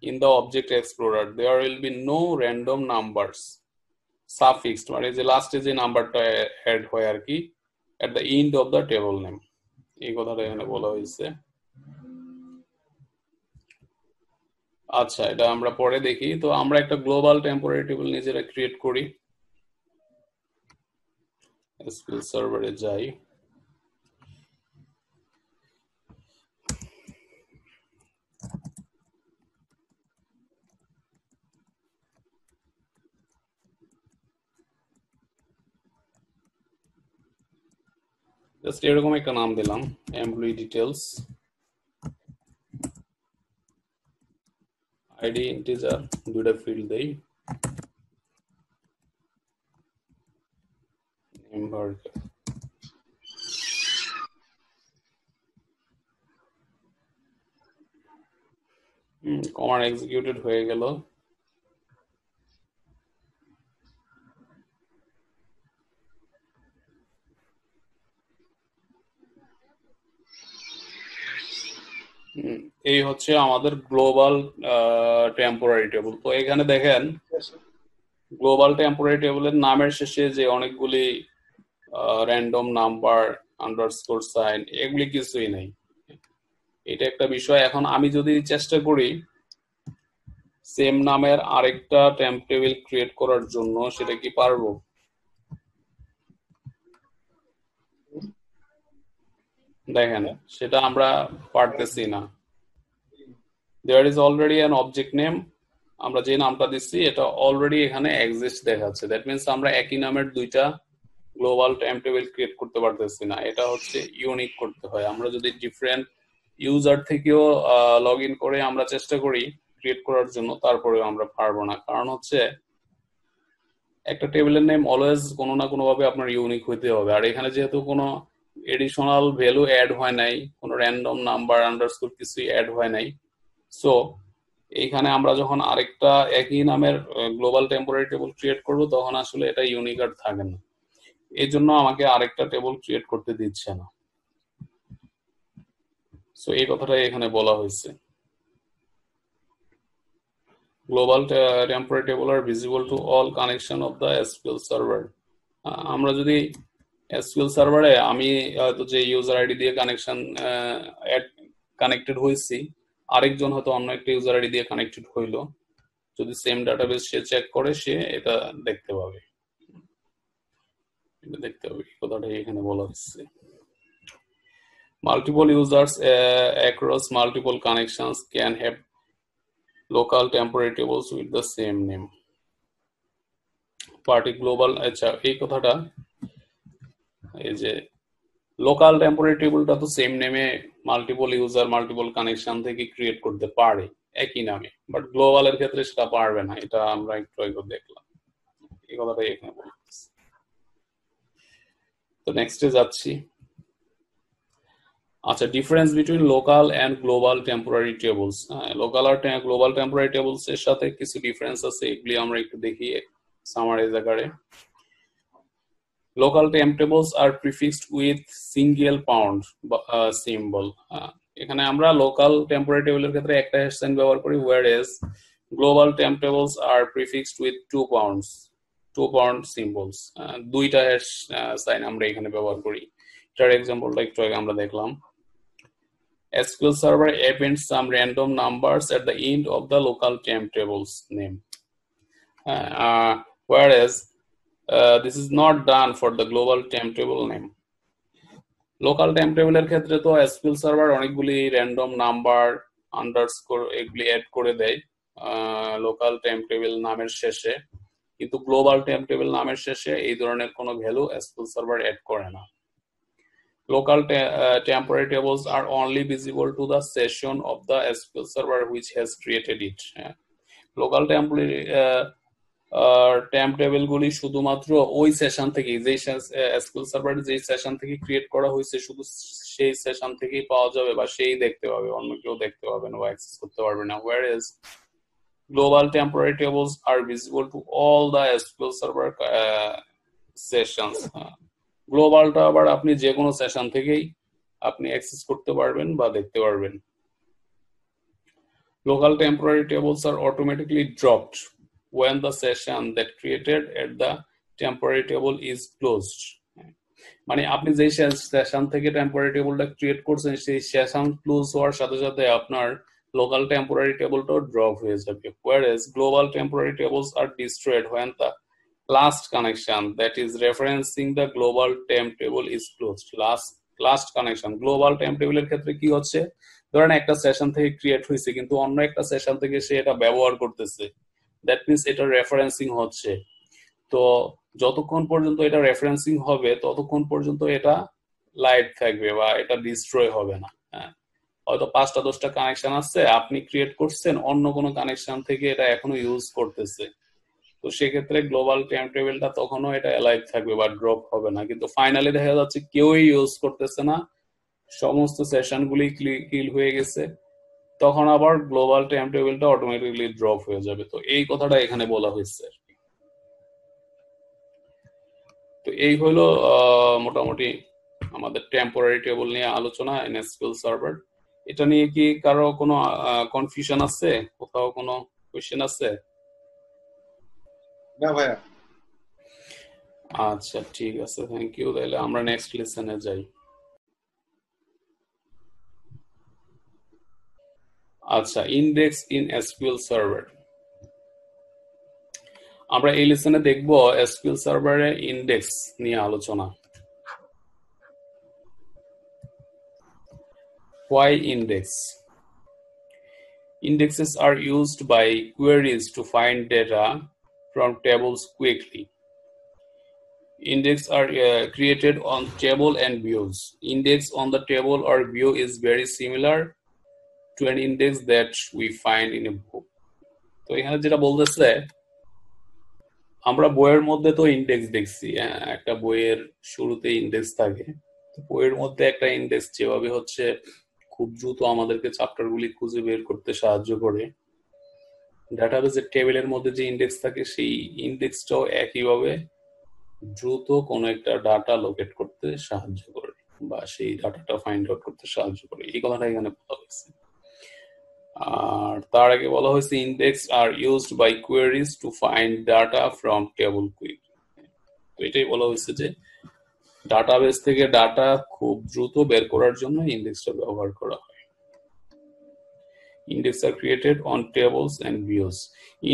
in the object explorer, there will be no random numbers suffixed, মানে যে লাস্টে যে নাম্বারটা অ্যাড হয় আর কি, at the end of the table name, এই কথাটা এখানে বলা হয়েছে। আচ্ছা, এটা আমরা পরে দেখি। তো আমরা একটা গ্লোবাল টেম্পোরারি টেবিল নিজেরা ক্রিয়েট করি। এসকিউএল সার্ভারে যাই, জাস্ট এরকম একটা নাম দিলাম, এমপ্লয়ি ডিটেলস, আইডি ইন্টিজার, দুইটা ফিল্ড দেই, নেম ভার্চুয়াল। কমান্ড এক্সিকিউটেড হয়ে গেল। এই হচ্ছে আমাদের গ্লোবাল টেম্পোরারি টেবল। তো এখানে দেখেন গ্লোবাল টেম্পোরারি টেবলের নামের শেষে যে অনেকগুলি র্যান্ডম নাম্বার, আন্ডারস্কোর সাইন, এগুলি কিছুই নেই, এটা একটা বিষয়। এখন আমি যদি চেষ্টা করি সেম নামের আরেকটা টেম্প টেবিল ক্রিয়েট করার জন্য, সেটা কি পারবো? দেখেন সেটা আমরা পারতেছি না। There is already an object name, আমরা যে নামটা দিচ্ছি এটা অলরেডি এখানে এক্সিস্ট দেখাচ্ছে, দ্যাট মিনস আমরা একই নামের দুইটা গ্লোবাল টেম্প টেবিল ক্রিয়েট করতে পারতেছি না, এটা হচ্ছে ইউনিক করতে হয়। আমরা যদি ডিফারেন্ট ইউজার থেকেও লগ ইন করে আমরা চেষ্টা করি ক্রিয়েট করার জন্য, তারপরেও আমরা পারবো না, কারণ হচ্ছে একটা টেবিলের নেম অলওয়েজ কোনো না কোনো ভাবে আপনার ইউনিক হইতে হবে। আর এখানে যেহেতু কোনো এডিশনাল ভ্যালু অ্যাড হয় নাই, কোনো র্যান্ডম নাম্বার আন্ডারস্কোর কিছুই অ্যাড হয় নাই, সো এইখানে আমরা যখন আরেকটা একই নামের গ্লোবাল টেম্পোরারি টেবল ক্রিয়েট করব, তখন আসলে এটা ইউনিক আর থাকে না, এই জন্য আমাকে আরেকটা টেবল ক্রিয়েট করতে দিচ্ছে না। সো এই কথাটাই এখানে বলা হয়েছে, global temporary table are visible to all connection of the SQL server. আমরা যদি এসকিউএল সার্ভারে আমি হয়তো যে ইউজার আইডি দিয়ে কানেক্টেড হয়েছি, আরেকজন হয়তো অন্য একটা ইউজার আইডি দিয়ে কানেক্টেড হইলো, যদি সেম ডাটাবেস সে চেক করে, সে এটা দেখতে পাবে, কথাটাই এখানে বলা হচ্ছে। Multiple users across multiple connections can have local temporary tables with the same name. Party global, আচ্ছা এই কথাটা, এই যে লোকাল টেম্পোরারি টেবলটা তো সেম নেমে মাল্টিপল ইউজার মাল্টিপল কানেকশন থেকে ক্রিয়েট করতে পারে একই নামে, বাট গ্লোবালের ক্ষেত্রে সেটা পারবে না, এটা আমরা একটু আগে দেখলাম, এই কথাটাই এখানে বলতেছি। তো নেক্সটে যাচ্ছি। আচ্ছা, difference between local and global temporary tables. Local আর গ্লোবাল টেম্পোরারি টেবলস এর সাথে কিছু ডিফারেন্স আছে, এগুলি আমরা একটু দেখি সামারাইজ আকারে। Local temp tables are prefixed with single pound symbol. এখানে আমরা local temporary table এর ক্ষেত্রে একটা hash sign ব্যবহার করি, whereas global temp tables are prefixed with 2 pound symbols. দুইটা hash sign আমরা এখানে ব্যবহার করি। এটার এক্সাম্পলটা একটু আগে আমরা দেখলাম। SQL Server appends some random numbers at the end of the local temp table's name, whereas this is not done for the global temp table name. Local temp table এর ক্ষেত্রে তো SQL Server অনেকগুলি random number underscore এগুলি add করে দেয় local temp table নামের শেষে, কিন্তু গ্লোবাল temp table নামের শেষে এই ধরনের কোনো ভ্যালু SQL Server অ্যাড করে না। Local temporary tables are only visible to the session of the SQL Server which has created it. Local temporary temp table গুলি শুধুমাত্র ওই সেশন থেকে, যে SQL Server যে সেশন থেকে ক্রিয়েট করা হয়েছে শুধু সেই সেশন থেকেই পাওয়া যাবে বা সেই দেখতে পাবে, অন্য কেউ দেখতে পাবে না বা অ্যাক্সেস করতে পারবে না, whereas global temporary tables are visible to all the SQL Server sessions. গ্লোবালটা আবার আপনি যে কোনো সেশন থেকেই আপনি অ্যাক্সেস করতে পারবেন বা দেখতে পারবেন। Local temporary tables are automatically dropped when the session that created at the temporary table is closed. মানে আপনি যে সেশন থেকে টেম্পোরারি টেবলটা ক্রিয়েট করছেন সেই সেশন ক্লোজ হওয়ার সাথে সাথে আপনার লোকাল টেম্পোরারি টেবলটাও ড্রপ হয়ে যাবে, whereas global temporary tables are destroyed when the last connection that is referencing the global temp table is closed. Last connection global temp table এর ক্ষেত্রে কি হচ্ছে, ধরেন একটা সেশন থেকে ক্রিয়েট হয়েছে কিন্তু অন্য একটা সেশন থেকে সে এটা ব্যবহার করতেছে, দ্যাট মিন্স এটা রেফারেন্সিং হচ্ছে। তো যতক্ষণ পর্যন্ত এটা রেফারেন্সিং হবে ততক্ষণ পর্যন্ত এটা লাইভ থাকবে বা এটা ডিস্ট্রয় হবে না। হয়তো 5টা 10টা কানেকশন আছে, আপনি ক্রিয়েট করছেন, অন্য কোনো কানেকশন থেকে এটা এখনো ইউজ করতেছে, তো সেক্ষেত্রে গ্লোবাল temp টেবিলটা তখনও এটা অ্যালাইভ থাকবে বা ড্রপ হবে না। কিন্তু ফাইনালি দেখা যাচ্ছে কেউই ইউজ করতেছে না, সমস্ত সেশন গুলি কিল হয়ে গেছে, তখন আবার গ্লোবাল temp টেবিলটা অটোমেটিক্যালি ড্রপ হয়ে যাবে। তো এই কথাটা এখানে বলা হয়েছে। তো এই হলো মোটামুটি আমাদের টেম্পোরারি টেবল নিয়ে আলোচনা ইন SQL সার্ভার। এটা নিয়ে কি কারো কোনো কনফিউশন আছে, কোথাও কোনো কোশ্চেন আছে? না ভাইয়া। আচ্ছা ঠিক আছে, থ্যাংক ইউ। তাহলে আমরা নেক্সট লেসনে যাই। আচ্ছা, ইন্ডেক্স ইন SQL সার্ভার। আমরা এই লেসনে দেখব SQL সার্ভারে ইন্ডেক্স নিয়ে আলোচনা। Why index? Indexes are used by queries to find data from tables quickly. Index are created on table and views. Index on the table or view is very similar to an index that we find in a book. তো এখানে যেটা বলতেছে, আমরা বইয়ের মধ্যে তো index দেখছি, একটা বইয়ের শুরুতে ইন্ডেক্স থাকে, তো বইয়ের মধ্যে একটা ইন্ডেক্স যেভাবে হচ্ছে খুব দ্রুত আমাদেরকে চ্যাপ্টারগুলি খুঁজে বের করতে সাহায্য করে, ডাটাবেসের টেবিলের মধ্যে যে ইন্ডেক্স থাকে সেই ইন্ডেক্সটাও একইভাবে দ্রুত কোনো একটা ডাটা লোকেট করতে সাহায্য করে বা সেই ডাটাটা ফাইন্ড আউট করতে সাহায্য করে, এই কথাটা এখানে বলা হয়েছে। আর তার আগে বলা হয়েছে index are used by queries to find data from table quick. তো এটাই বলা হয়েছে যে ডাটাবেস থেকে ডাটা খুব দ্রুত বের করার জন্য ইন্ডেক্সটা ব্যবহার করা হয়। Index are created on tables and views.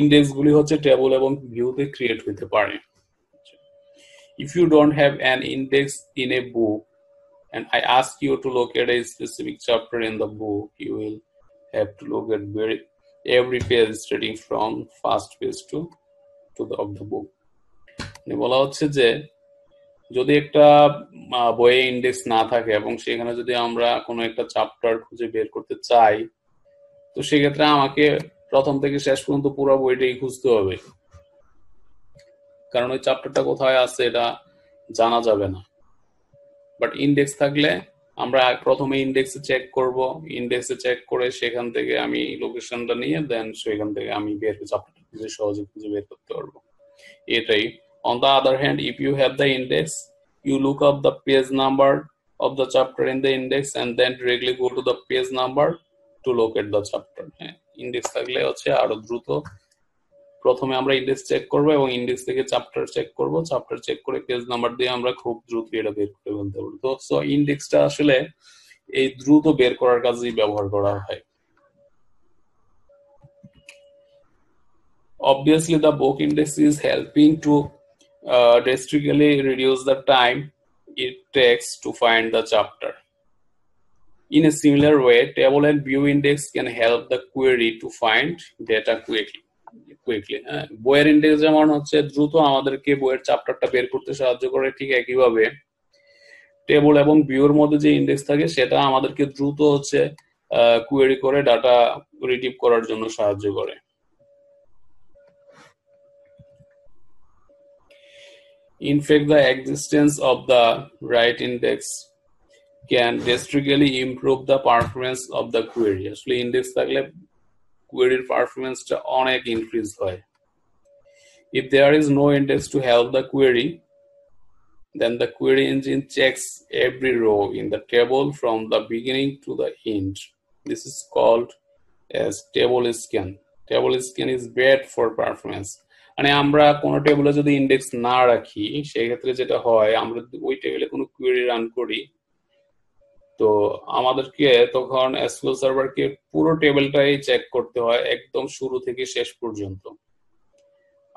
ইন্ডেক্সগুলি হচ্ছে টেবল এবং ভিউতে ক্রিয়েট হতে পারে। If you don't have an index in a book and I ask you to locate a specific chapter in the book, you will have to look at every page starting from first page to of the book. বলা হচ্ছে যে যদি একটা বইয়ে index না থাকে এবং সেখানে যদি আমরা কোনো একটা চ্যাপ্টার খুঁজে বের করতে চাই, তো সেক্ষেত্রে আমাকে প্রথম থেকে শেষ পর্যন্ত পুরো বইটাই খুঁজতে হবে, কারণ ওই চ্যাপ্টারটা কোথায় আছে এটা জানা যাবে না। বাট ইন্ডেক্স থাকলে আমরা প্রথমে ইন্ডেক্সে চেক করব, ইন্ডেক্সে চেক করে সেখান থেকে আমি লোকেশনটা নিয়ে দেন সেখান থেকে আমি চ্যাপ্টারটা খুঁজে সহজে খুঁজে বের করতে পারবো। এটাই। On the other hand, if you have the index you look up the page number of the chapter in the index and then directly go to the page number to locate the chapter. Index থাকলে হচ্ছে আরো দ্রুত প্রথমে আমরা index check করব এবং index থেকে chapter check করব, চ্যাপ্টার চেক করে পেজ নাম্বার দিয়ে আমরা খুব দ্রুত এটা বের করে ফেলতে পারবো। তো সো ইন্ডেক্সটা আসলে এই দ্রুত বের করার কাজেই ব্যবহার করা হয়। Obviously, the book index is helping to drastically reduce the time it takes to find the chapter. In a similar way, table and view index can help the query to find data quickly. বইয়ের index যেমন হচ্ছে দ্রুত আমাদেরকে বইয়ের চ্যাপ্টারটা বের করতে সাহায্য করে, ঠিক একইভাবে টেবল এবং ভিউর মধ্যে যে ইন্ডেক্স থাকে সেটা আমাদেরকে দ্রুত হচ্ছে কোয়েরি করে ডাটা রিট্রিভ করার জন্য সাহায্য করে। In fact, the existence of the right index can drastically improve the performance of the query. আসলে ইন্ডেক্স থাকলে কোয়েরির পারফরম্যান্সটা অনেক ইনক্রিজ হয়। If there is no index to help the query, then the query engine checks every row in the table from the beginning to the end. This is called as table scan. Table scan is bad for performance. মানে আমরা কোনো টেবিলে যদি index না রাখি সেই ক্ষেত্রে যেটা হয়, আমরা ওই টেবিলে কোনো কোয়েরি রান করি তো আমাদেরকে তখন এসকিউএল সার্ভারকে পুরো টেবিলটাই চেক করতে হয় একদম শুরু থেকে শেষ পর্যন্ত।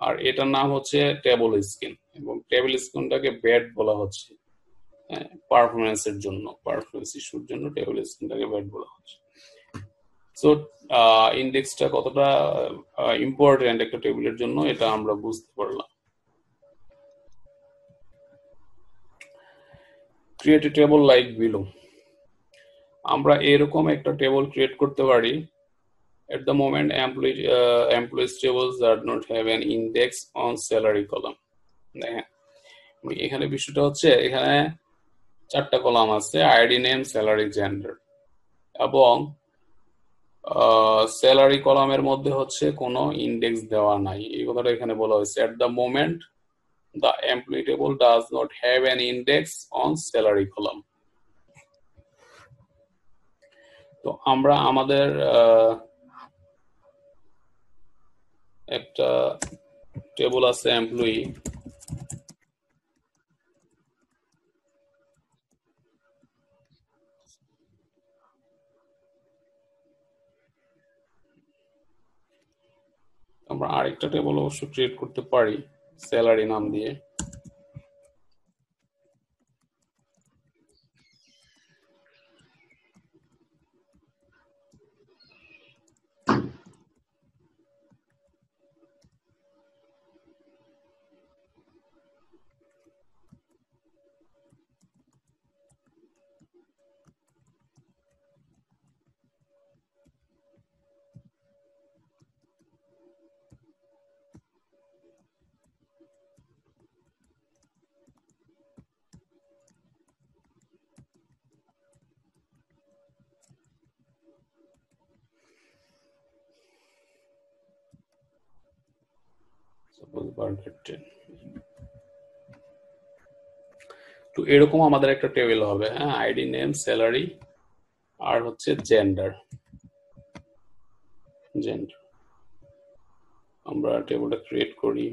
আর এটার নাম হচ্ছে টেবল স্ক্যান, এবং টেবিল স্ক্যানটাকে ব্যাড বলা হচ্ছে পারফরম্যান্সের জন্য, পারফরম্যান্স ইস্যুর জন্য টেবিল স্ক্যানটাকে ব্যাড বলা হচ্ছে। সো ইন্ডেক্সটা কতটা ইম্পর্টেন্ট একটা টেবিলের জন্য এটা আমরা বুঝতে পারলাম। Create a table like below. আমরা এরকম একটা টেবল ক্রিয়েট করতে পারি। At the moment, employees tables does not have an index on salary column. দেখেন এখানে বিষয়টা হচ্ছে এখানে 4টা কলাম আছে, আইডি, নেম, স্যালারি, জেন্ডার, এবং স্যালারি কলামের মধ্যে হচ্ছে কোনো ইন্ডেক্স দেওয়া নাই, এই কথাটা এখানে বলা হয়েছে। At the moment, the employee table does not have an index on salary column. তো আমরা আমাদের একটা টেবল আছে এমপ্লয়ি, আমরা আরেকটা টেবল অবশ্য ক্রিয়েট করতে পারি স্যালারি নাম দিয়ে। তো এরকম আমাদের একটা টেবিল হবে, হ্যাঁ, আইডি, নেম, স্যালারি আর হচ্ছে জেন্ডার। আমরা টেবিলটা ক্রিয়েট করি।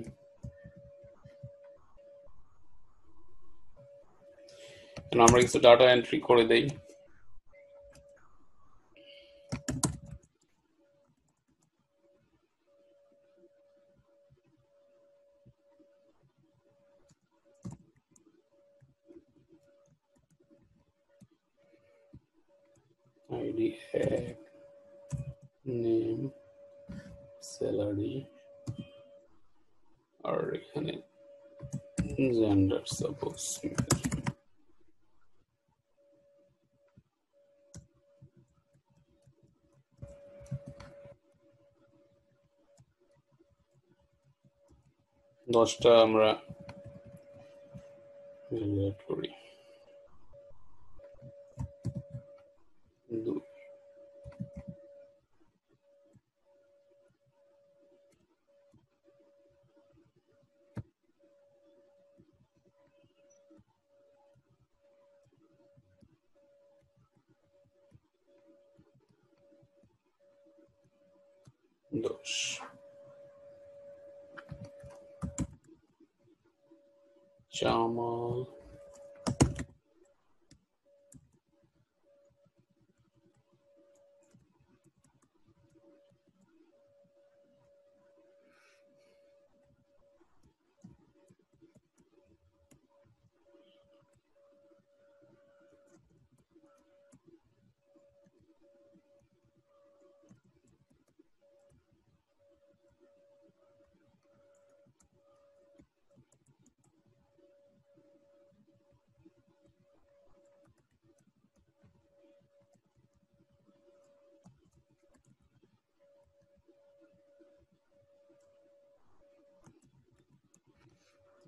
আমরা কিছু ডাটা এন্ট্রি করে দেই। আইডি, নেম, স্যালারি আর এখানে জেন্ডার সাপোজ। দশটা আমরা করি। 10 জামাল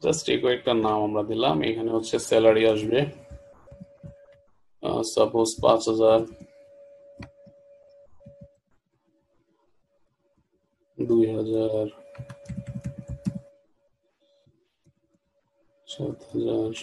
জাস্ট এই কয়েকটা নাম আমরা দিলাম। এখানে হচ্ছে স্যালারি আসবে, সাপোজ 5,000, 2,000, 7,000,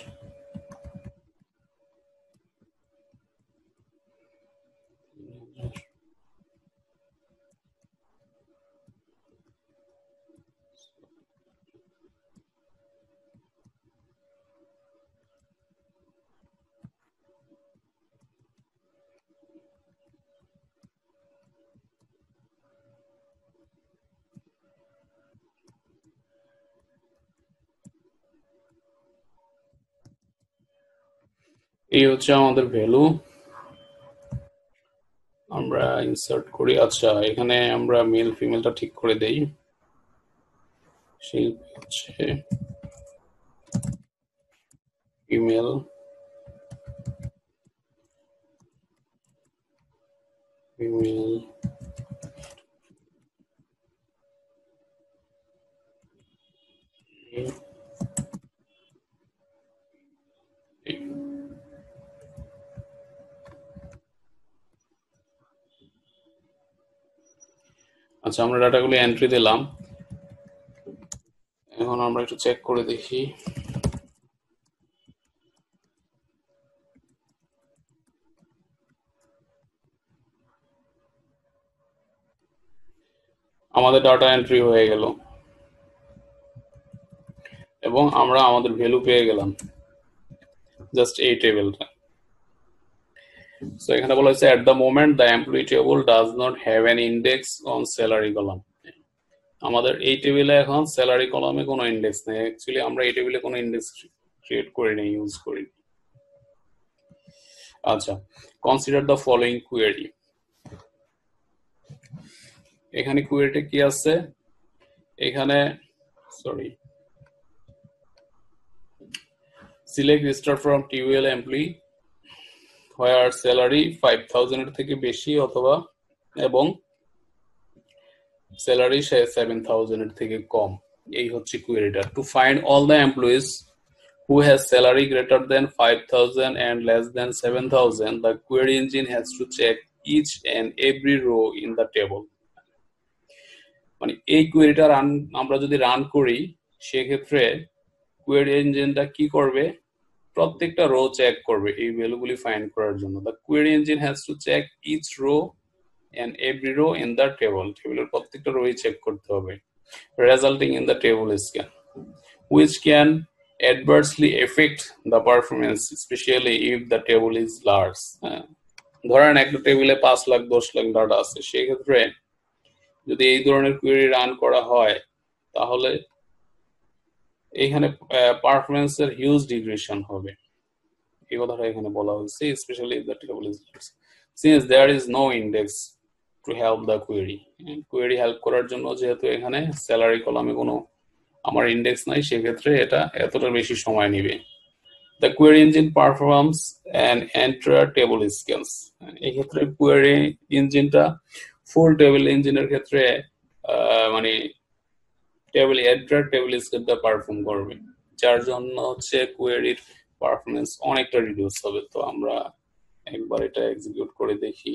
এই হচ্ছে আমাদের ভ্যালু। আমরা ইনসার্ট করি। আচ্ছা, এখানে আমরা মেল ফিমেলটা ঠিক করে দেই। শিল্পী হচ্ছে ফিমেল, ফিমেল, আচ্ছা আমরা ডাটাগুলো এন্ট্রি দিলাম। এখন আমরা একটু চেক করে দেখি। আমাদের ডাটা এন্ট্রি হয়ে গেল এবং আমরা আমাদের ভ্যালু পেয়ে গেলাম, জাস্ট এই টেবিলটা। সো এখানে বলা হয়েছে, at the moment the employee table does not have an index on salary column. আমাদের এই টেবিলে এখন স্যালারি কলামে কোনো ইন্ডেক্স নেই। অ্যাকচুয়ালি আমরা এই টেবিলে কোনো ইন্ডেক্স ক্রিয়েট করি না, ইউজ করি। আচ্ছা, কনসিডার দ্য ফলোইং কোয়েরি। এখানে কোয়েরিতে কি আছে? এখানে sorry, select star from tbl employee where salary 5,000 এর থেকে বেশি অথবা এবং স্যালারি 7,000 এর থেকে কম। এই হচ্ছে কোয়েরিটা। To find all the employees who has salary greater than 5,000 and less than 7,000, the query engine has to check each and every row in the table. মানে এই কোয়েরিটা আমরা যদি রান করি, সেক্ষেত্রে কোয়েরি ইঞ্জিনটা কি করবে? প্রত্যেকটা রো চেক করবে এই ভ্যালুগুলি ফাইন্ড করার জন্য। The query engine has to check each row and every row in the table. টেবিলের প্রত্যেকটা রোই চেক করতে হবে। resulting in the table scan, which can adversely affect the performance, especially if the table is large. ধরেন একটা টেবিলে 5 lakh 10 lakh data আছে, সেক্ষেত্রে যদি এই ধরনের কোয়েরি রান করা হয়, তাহলে এখানে পারফরমেন্সের হিউজ ডিগ্রেশন হবে। এই কথাটা এখানে বলা হয়েছে, specially if the table is large, since there is no index to help the query. Query help করার জন্য যেহেতু এখানে স্যালারি কলামে কোনো আমার ইন্ডেক্স নাই, সেক্ষেত্রে এটা এতটা বেশি সময় নেবে। The query engine performs and enter table scales. এই ক্ষেত্রে কোয়েরি ইঞ্জিনটা ফুল টেবিল ইঞ্জিনের ক্ষেত্রে মানে টেবিল এন্টার টেবিল স্কেলটা পারফর্ম করবে, যার জন্য হচ্ছে কোয়েরির পারফরমেন্স অনেকটা রিডিউস হবে। তো আমরা একবার এটা এক্সিকিউট করে দেখি।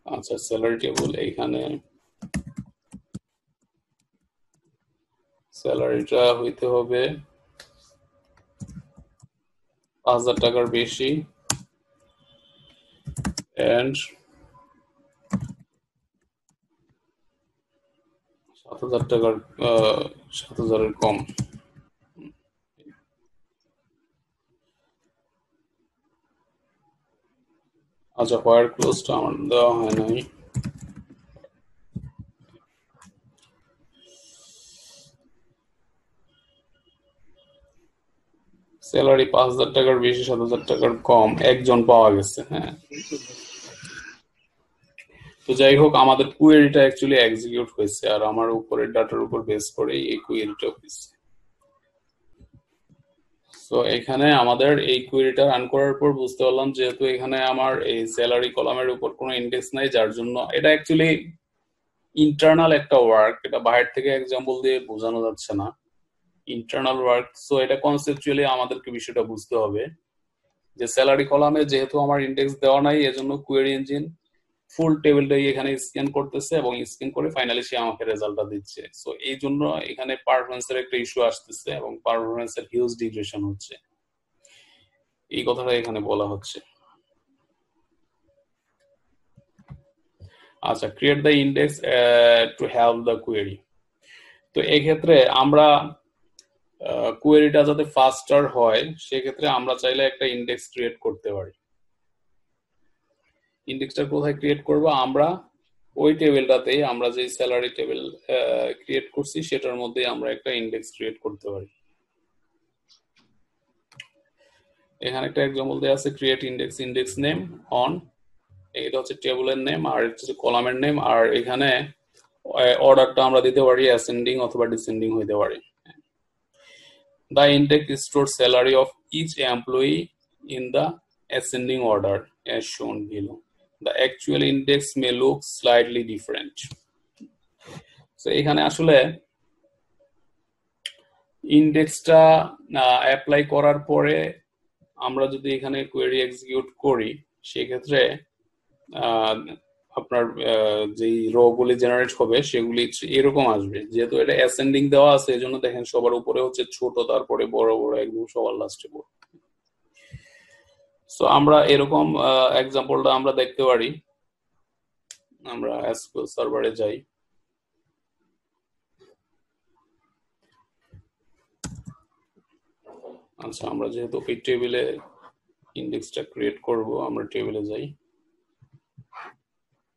আচ্ছা, স্যালারি টেবিল, এইখানে স্যালারিটা হইতে হবে 5,000 টাকার বেশি, and 7,000 টাকার 7,000-এর কম। আচ্ছা, হোয়ার ক্লোজটা আমার দেওয়া হয় নাই। স্যালারি 5,000 টাকার বেশি, 7,000 টাকার কম, একজন পাওয়া গেছে। হ্যাঁ, তো যাই হোক, আমাদের কুয়েরিটা অ্যাকচুয়ালি এক্সিকিউট হয়েছে, আর আমার উপরের ডাটার উপর বেস করে এই কুয়েরিটা হয়েছে। তো এখানে আমাদের এই কুয়েরিটা রান করার পর বুঝতে পারলাম যেহেতু এখানে আমার এই স্যালারি কলামের উপর কোনো ইন্ডেক্স নাই, যার জন্য এটা অ্যাকচুয়ালি ইন্টারনাল একটা ওয়ার্ক, এটা বাইরে থেকে এক্সাম্পল দিয়ে বোঝানো যাচ্ছে না, ইন্টারনাল ওয়ার্ক। সো এটা কনসেপচুয়ালি আমাদেরকে বিষয়টা বুঝতে হবে যে স্যালারি কলামে যেহেতু আমার ইন্ডেক্স দেওয়া নাই, এজন্য কুয়েরি ইঞ্জিন ফুল টেবিলটাই এখানে স্ক্যান করতেছে এবং স্ক্যান করে ফাইনালি সে আমাকে রেজাল্টটা দিচ্ছে। সো এই জন্য এখানে পারফরমেন্সের একটা ইস্যু আসতেছে এবং পারফরমেন্সের হিউজ ডিগ্রেশন হচ্ছে, এই কথাটা এখানে বলা হচ্ছে। আচ্ছা, create the index to help the query. তো এই ক্ষেত্রে আমরা কুয়েরিটা যাতে ফাস্টার হয় সেক্ষেত্রে আমরা চাইলে একটা ইন্ডেক্স ক্রিয়েট করতে পারি। ইন্ডেক্সটা কোথায় ক্রিয়েট করব? আমরা ওই টেবিলটাতেই, আমরা যে স্যালারি টেবিল ক্রিয়েট করছি সেটার মধ্যে আমরা একটা ইন্ডেক্স ক্রিয়েট করতে পারি। এখানে একটা এক্সাম্পল দেওয়া আছে, create index, index name on, এটা হচ্ছে টেবিলের নেম আর এটা হচ্ছে কলামের নেম, আর এখানে অর্ডারটা আমরা দিতে পারি অ্যাসেন্ডিং অথবা ডিসেন্ডিং হইতে পারে। The index stores salary of each employee in the ascending order as shown below. The actual index may look slightly different. So এখানে আসলে ইন্ডেক্সটা অ্যাপ্লাই করার পরে আমরা যদি এখানে কোয়েরি এক্সিকিউট করি সেক্ষেত্রে আপনার যেই রো গুলি জেনারেট হবে সেগুলি এরকম আসবে, যেহেতু এটা অ্যাসেন্ডিং দেওয়া আছে এজন্য দেখেন সবার উপরে হচ্ছে ছোট, তারপরে বড় বড়, একদম সবার লাস্টে বড়। সো আমরা এরকম এক্সাম্পলটা আমরা দেখতে পারি। আমরা এসকিউএল সার্ভারে যাই, আচ্ছা আমরা যেহেতু এই টেবিলে ইন্ডেক্সটা ক্রিয়েট করব, আমরা টেবিলে যাই,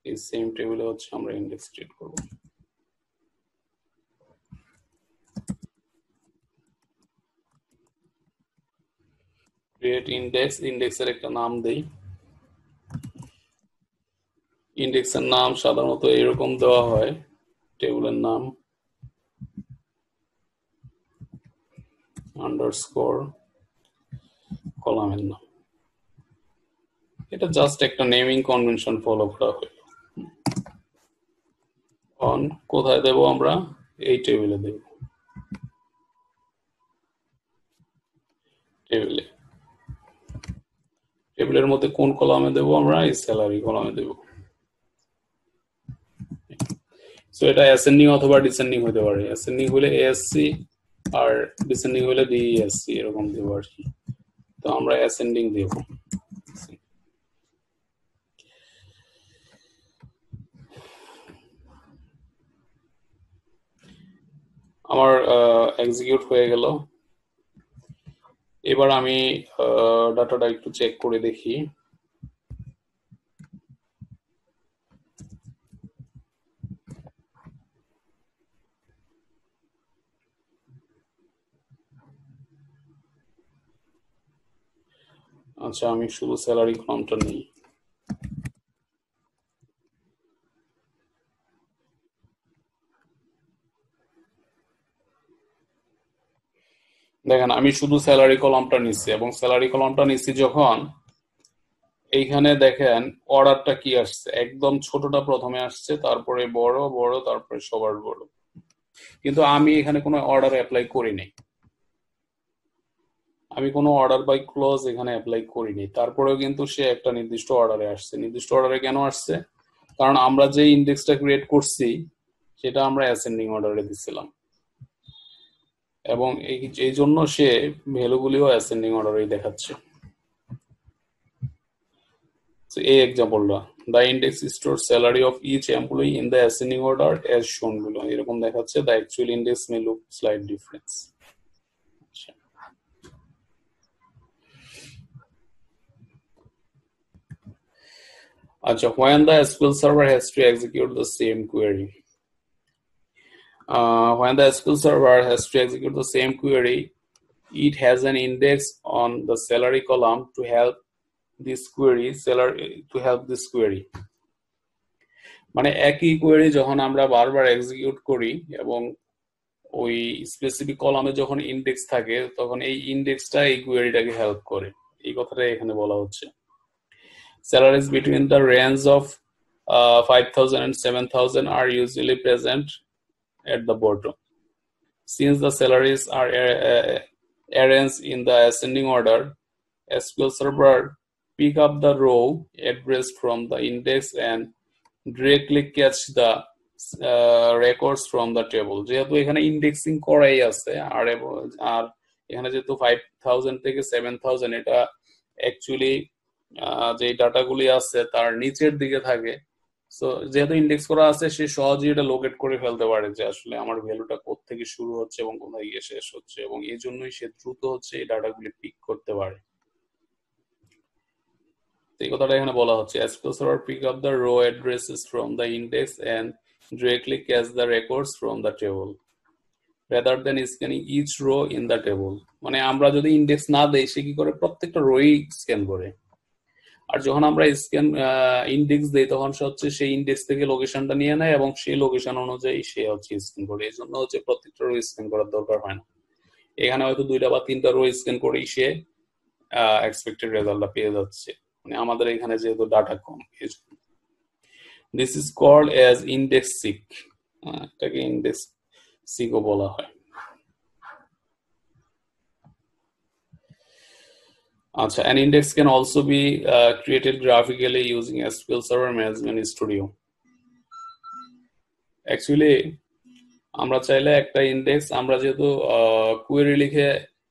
এই সেম টেবিলে হচ্ছে আমরা ইন্ডেক্স ক্রিয়েট করব। ক্রিয়েট ইন্ডেক্স, ইন্ডেক্সের একটা নাম দেই। ইন্ডেক্সের নাম সাধারণত এরকম দেওয়া হয়, টেবিলের নাম আন্ডারস্কোর কলামের নাম, এটা জাস্ট একটা নেমিং কনভেনশন ফলো করা হয়। অন কোথায় দেব? আমরা এই টেবিলে দেব, টেবিলে, টেবিলের মধ্যে কোন কলামে দেব? আমরা এই স্যালারি কলামে দেব। সো এটা অ্যাসেন্ডিং অথবা ডিসেন্ডিং হতে পারে, অ্যাসেন্ডিং হলে এএসসি আর ডিসেন্ডিং হলে ডিএসসি এরকম দেব আর কি। তো আমরা অ্যাসেন্ডিং দেব। আমার এক্সিকিউট হয়ে গেল। এবার আমি ডাটাটা একটু চেক করে দেখি। আচ্ছা, আমি শুধু স্যালারি কলামটা নেই। দেখেন আমি শুধু স্যালারি কলামটা নিচ্ছি, এবং স্যালারি কলামটা নিচ্ছি যখন, এইখানে দেখেন অর্ডারটা কি আসছে, একদম ছোটটা প্রথমে আসছে, তারপরে বড় বড়, তারপরে সবার বড়। কিন্তু আমি এখানে কোনো অর্ডার অ্যাপ্লাই করিনি, আমি কোনো অর্ডার বাই ক্লোজ এখানে অ্যাপ্লাই করিনি, তারপরেও কিন্তু সে একটা নির্দিষ্ট অর্ডারে আসছে। নির্দিষ্ট অর্ডারে কেন আসছে? কারণ আমরা যে ইন্ডেক্সটা ক্রিয়েট করছি সেটা আমরা অ্যাসেন্ডিং অর্ডারে দিছিলাম, এবং এই জন্য সে ভ্যালুগুলিও অ্যাসেন্ডিং অর্ডারেই দেখাচ্ছে। So A example, the index stores salary of each employee in the ascending order as shown below. এরকম দেখাচ্ছে, the actual index may look slight difference. When the SQL server has to execute the same query. When the SQL server has to execute the same query, it has an index on the salary column to help this query. মানে একই query যখন আমরা বারবার execute করি এবং ওই specific কলামে যখন ইনডেক্স থাকে তখন এই ইনডেক্সটা এই কোয়েরিটাকে হেল্প করে, এই কথাটা এখানে বলা হচ্ছে। Salaries between the range of 5,000 and 7,000 are usually present at the bottom. Since the salaries are arranged in the ascending order, SQL Server pick up the row address from the index and directly catch the records from the table. যেহেতু এখানে indexing করাই আছে আর এখানে যেহেতু 5,000 থেকে 7,000 এটা actually যে ডাটাগুলি আছে তার নিচের দিকে থাকে, সো যেহেতু ইন্ডেক্স করা আছে সে সহজেই এটা লোকেট করে ফেলতে পারে যে আসলে আমার ভ্যালুটা কোথা থেকে শুরু হচ্ছে এবং কোথায় গিয়ে শেষ হচ্ছে, এবং এই জন্যই সে দ্রুত হচ্ছে এই ডাটাগুলি পিক করতে পারে। এই কথাটা এখানে বলা হচ্ছে, SQL Server pick up the row addresses from the index and directly catch the records from the table rather than scanning each row in the table. মানে আমরা যদি ইন্ডেক্স না দেই সে কি করে প্রত্যেকটা রোই স্ক্যান করে, আর যখন আমরা স্ক্যান ইন্ডেক্স দেই তখন সে হচ্ছে সেই ইন্ডেক্স থেকে লোকেশনটা নিয়ে নেয় এবং সেই লোকেশন অনুযায়ী সে হচ্ছে স্ক্যান করে। এই জন্য হচ্ছে প্রত্যেকটা রো স্ক্যান করার দরকার হয় না, এখানে হয়তো 2টা বা 3টা রো স্ক্যান করেই সে এক্সপেক্টেড রেজাল্টটা পেয়ে যাচ্ছে, মানে আমাদের এখানে যেহেতু ডাটা কম। This is called as index seek, এটাকে ইন্ডেক্স সিকও বলা হয়। An index can also be created graphically using SQL Server Management Studio. Actually, আমরা চাইলে একটা ইন্ডেক্স, আমরা যেহেতু কোয়েরি লিখে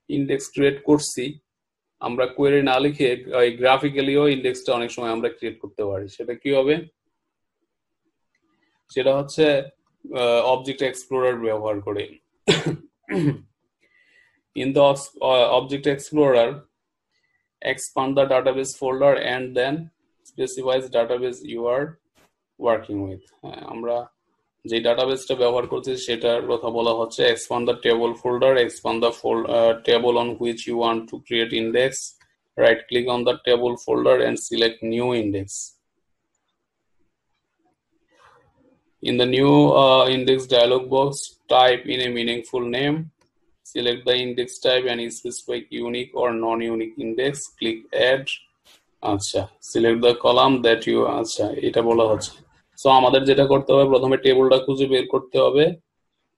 ইন্ডেক্স ক্রিয়েট করছি, আমরা কোয়েরি না লিখে গ্রাফিক্যালিও ইন্ডেক্সটা অনেক সময় আমরা ক্রিয়েট করতে পারি। সেটা কি হবে? সেটা হচ্ছে অবজেক্ট এক্সপ্লোরার ব্যবহার করে। In the object explorer, expand the database folder and then specifies database you are working with. আমরা যে ডাটাবেসটা ব্যবহার করছি সেটার কথা বলা হচ্ছে expand the table folder, expand the table on which you want to create index, right click on the table folder and select new index. In the new index dialog box, type in a meaningful name, select the index type and specify unique or non-unique index, click add, select the column that you এটা বলা হচ্ছে। So আমাদের যেটা করতে হবে প্রথমে টেবিলটা খুঁজে বের করতে হবে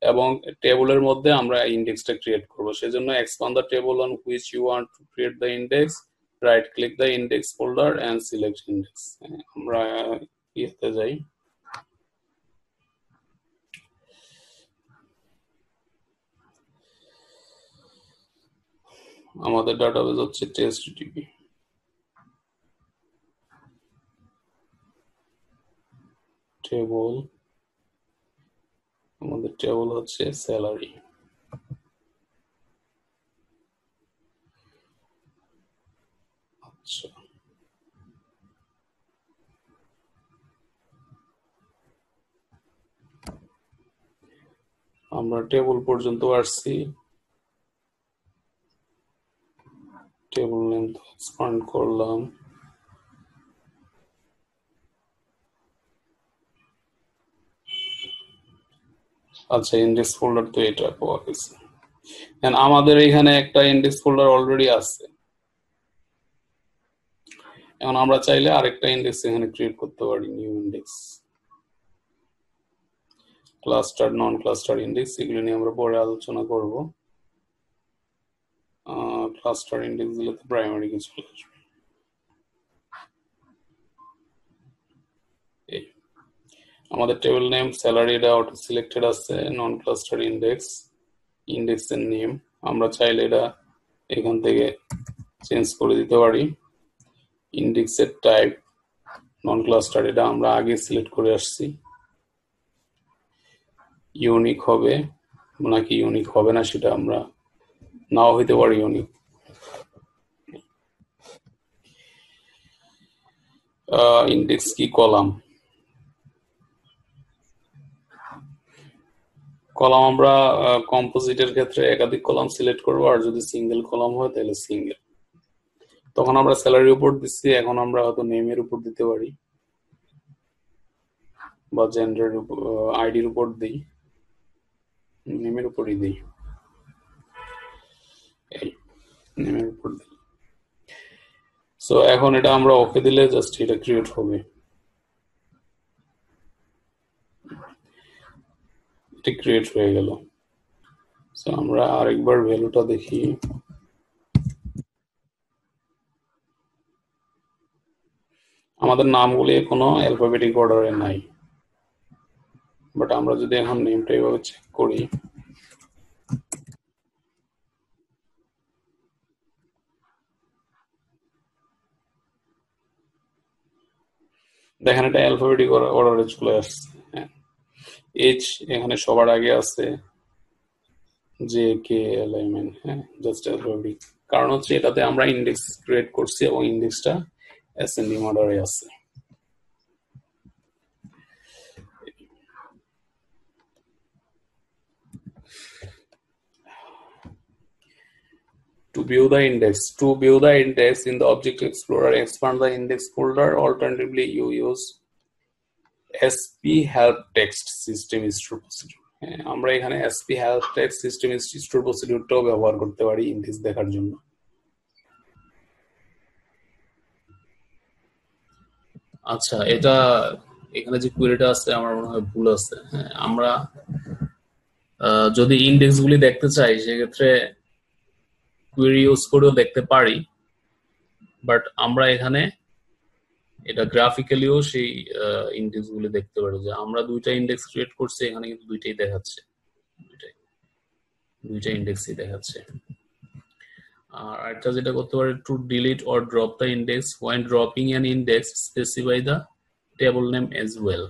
এবং টেবিলের মধ্যে আমরা ইন্ডেক্সটা ক্রিয়েট করব। সেজন্য expand the table on which you want to create the index, right click the index folder and select index. আমরা ইতে যাই, আমাদের ডাটাবেস হচ্ছে TestDB, টেবল, আমাদের টেবল হচ্ছে স্যালারি। আচ্ছা, আমরা টেবল পর্যন্ত আসছি, টেবল নেম এক্সপান্ড করলাম, আচ্ছা ইন্ডেক্স ফোল্ডার তো এটা পাওয়া গেছে। আমাদের এখানে একটা ইন্ডেক্স ফোল্ডার অলরেডি আছে, এখন আমরা চাইলে আরেকটা ইন্ডেক্স এখানে ক্রিয়েট করতে পারি, নিউ ইন্ডেক্স, ক্লাস্টার নন ক্লাস্টার ইন্ডেক্স, এগুলো নিয়ে আমরা পরে আলোচনা করব। ক্লাস্টার ইন্ডেক্স দিলে তো প্রাইমারি কিছু চলে আসবে। আমাদের টেবিল নেম স্যালারি এটা অটো সিলেক্টেড আছে, নন ক্লাস্টার ইন্ডেক্স, ইন্ডেক্সের নেম আমরা চাইলে এটা এখান থেকে চেঞ্জ করে দিতে পারি, ইন্ডেক্সের টাইপ নন ক্লাস্টার এটা আমরা আগে সিলেক্ট করে আসছি। ইউনিক হবে নাকি ইউনিক হবে না সেটা আমরা নাও হইতে পারি ইউনিক। ইন্ডেক্স কি কলাম, কলাম আমরা কম্পোজিটের ক্ষেত্রে একাধিক কলাম সিলেক্ট করবো, আর যদি সিঙ্গেল কলাম হয় তাহলে সিঙ্গেল। তখন আমরা স্যালারির উপর দিচ্ছি, এখন আমরা হয়তো নেমের উপর দিতে পারি বা জেন্ডার আইডির উপর দিই, নেমের উপরই দিই, এই নেমের উপর দিই। সো এখন এটা আমরা ওকে দিলে জাস্ট এটা ক্রিয়েট হবে, এটা ক্রিয়েট হয়ে গেল। সো আমরা আরেকবার ভ্যালুটা দেখি। আমাদের নামগুলি কোনো অ্যালফাবেটিক অর্ডারে নাই, বাট আমরা যদি এখন নেমটা এইভাবে চেক করি, দেখেন এটা অ্যালফাবেটিক অর্ডারে চলে আসছে। এইচ এখানে সবার আগে আছে, J K L M N, হ্যাঁ জাস্ট অ্যালফাবেটিক, কারণ হচ্ছে এটাতে আমরা ইন্ডেক্স ক্রিয়েট করছি এবং ইন্ডেক্সটা অ্যাসেন্ডিং অর্ডারে আছে। To view the index in the Object Explorer, expand the index folder. Alternatively, you use SP help text system store procedure. আমরা এখানে SP help text system store procedure-টাও ব্যবহার করতে পারি ইন্ডেক্স দেখার জন্য। আচ্ছা, এটা এখানে যে কোয়েরিটা আছে আমার মনে হয় ভুল আছে। হ্যাঁ, আমরা যদি ইন্ডেক্সগুলি দেখতে চাই সেক্ষেত্রে কোয়েরি ইউজ করেও দেখতে পারি, বাট আমরা এখানে এটা গ্রাফিক্যালিও সেই ইন্ডেক্সগুলি দেখতে পারি, যে আমরা দুইটা ইন্ডেক্স ক্রিয়েট করছি, এখানে কিন্তু দুইটাই দেখাচ্ছে, দুইটা ইন্ডেক্সই দেখাচ্ছে। আর একটা যেটা করতে পারি, two delete or drop the index, when dropping an index specify the table name as well.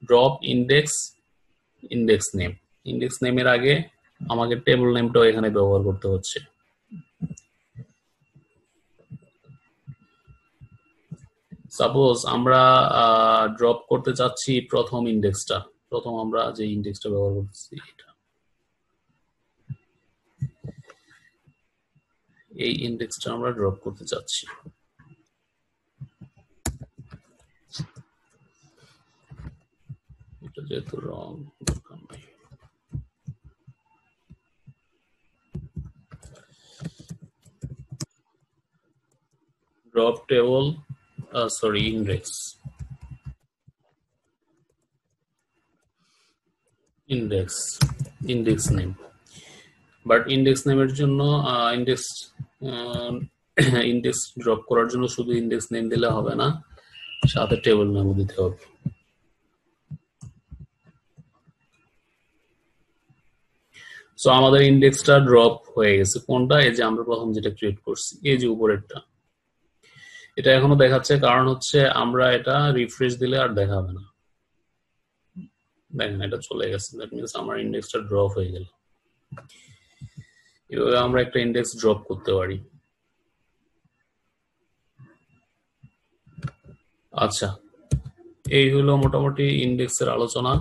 Drop index name, index নেমের আগে আমাকে টেবিল নেমটাও এখানে ব্যবহার করতে হচ্ছে। সাপোজ আমরা ড্রপ করতে চাচ্ছি প্রথম ইন্ডেক্সটা, প্রথম আমরা যে ইন্ডেক্সটা ব্যবহার করতেছি এটা, এই ইন্ডেক্সটা আমরা ড্রপ করতে চাচ্ছি। এটা যেহেতু wrong, drop table index name, but index নেমের জন্য ইন্ডেক্স ড্রপ করার জন্য শুধু ইন্ডেক্স নেম দিলে হবে না, সাথে টেবিল নেমও দিতে হবে। সো আমাদের ইন্ডেক্সটা ড্রপ হয়ে গেছে। কোনটা? এই যে আমরা প্রথম যেটা ক্রিয়েট করছি, এই যে উপরেরটা, এটা এখনো দেখাচ্ছে, কারণ হচ্ছে আমরা এটা রিফ্রেশ দিলে আর দেখাবে না। দেখেন এটা চলে গেছে, দ্যাট মিন্স আমার ইন্ডেক্সটা ড্রপ হয়ে গেল। এভাবে আমরা একটা ইন্ডেক্স ড্রপ করতে পারি। আচ্ছা, এই হলো মোটামুটি ইন্ডেক্সের আলোচনা।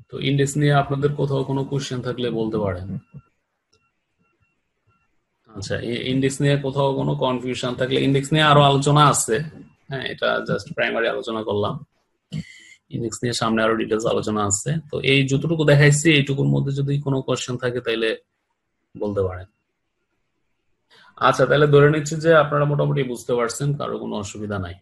তো ইন্ডেক্স নিয়ে আপনাদের কোথাও কোনো কোশ্চেন থাকলে বলতে পারেন। আচ্ছা, ইন্ডেক্স নিয়ে কোথাও কোনো কনফিউশন থাকলে, ইন্ডেক্স নিয়ে আরো আলোচনা আছে, হ্যাঁ এটা জাস্ট প্রাইমারি আলোচনা করলাম, ইন্ডেক্স নিয়ে সামনে আরো ডিটেলস আলোচনা আছে। তো এই যতটুকু দেখাইছি এইটুকুর মধ্যে যদি কোনো কোশ্চেন থাকে তাহলে বলতে পারেন। আচ্ছা, তাহলে ধরে নিচ্ছি যে আপনারা মোটামুটি বুঝতে পারছেন, কারো কোনো অসুবিধা নাই।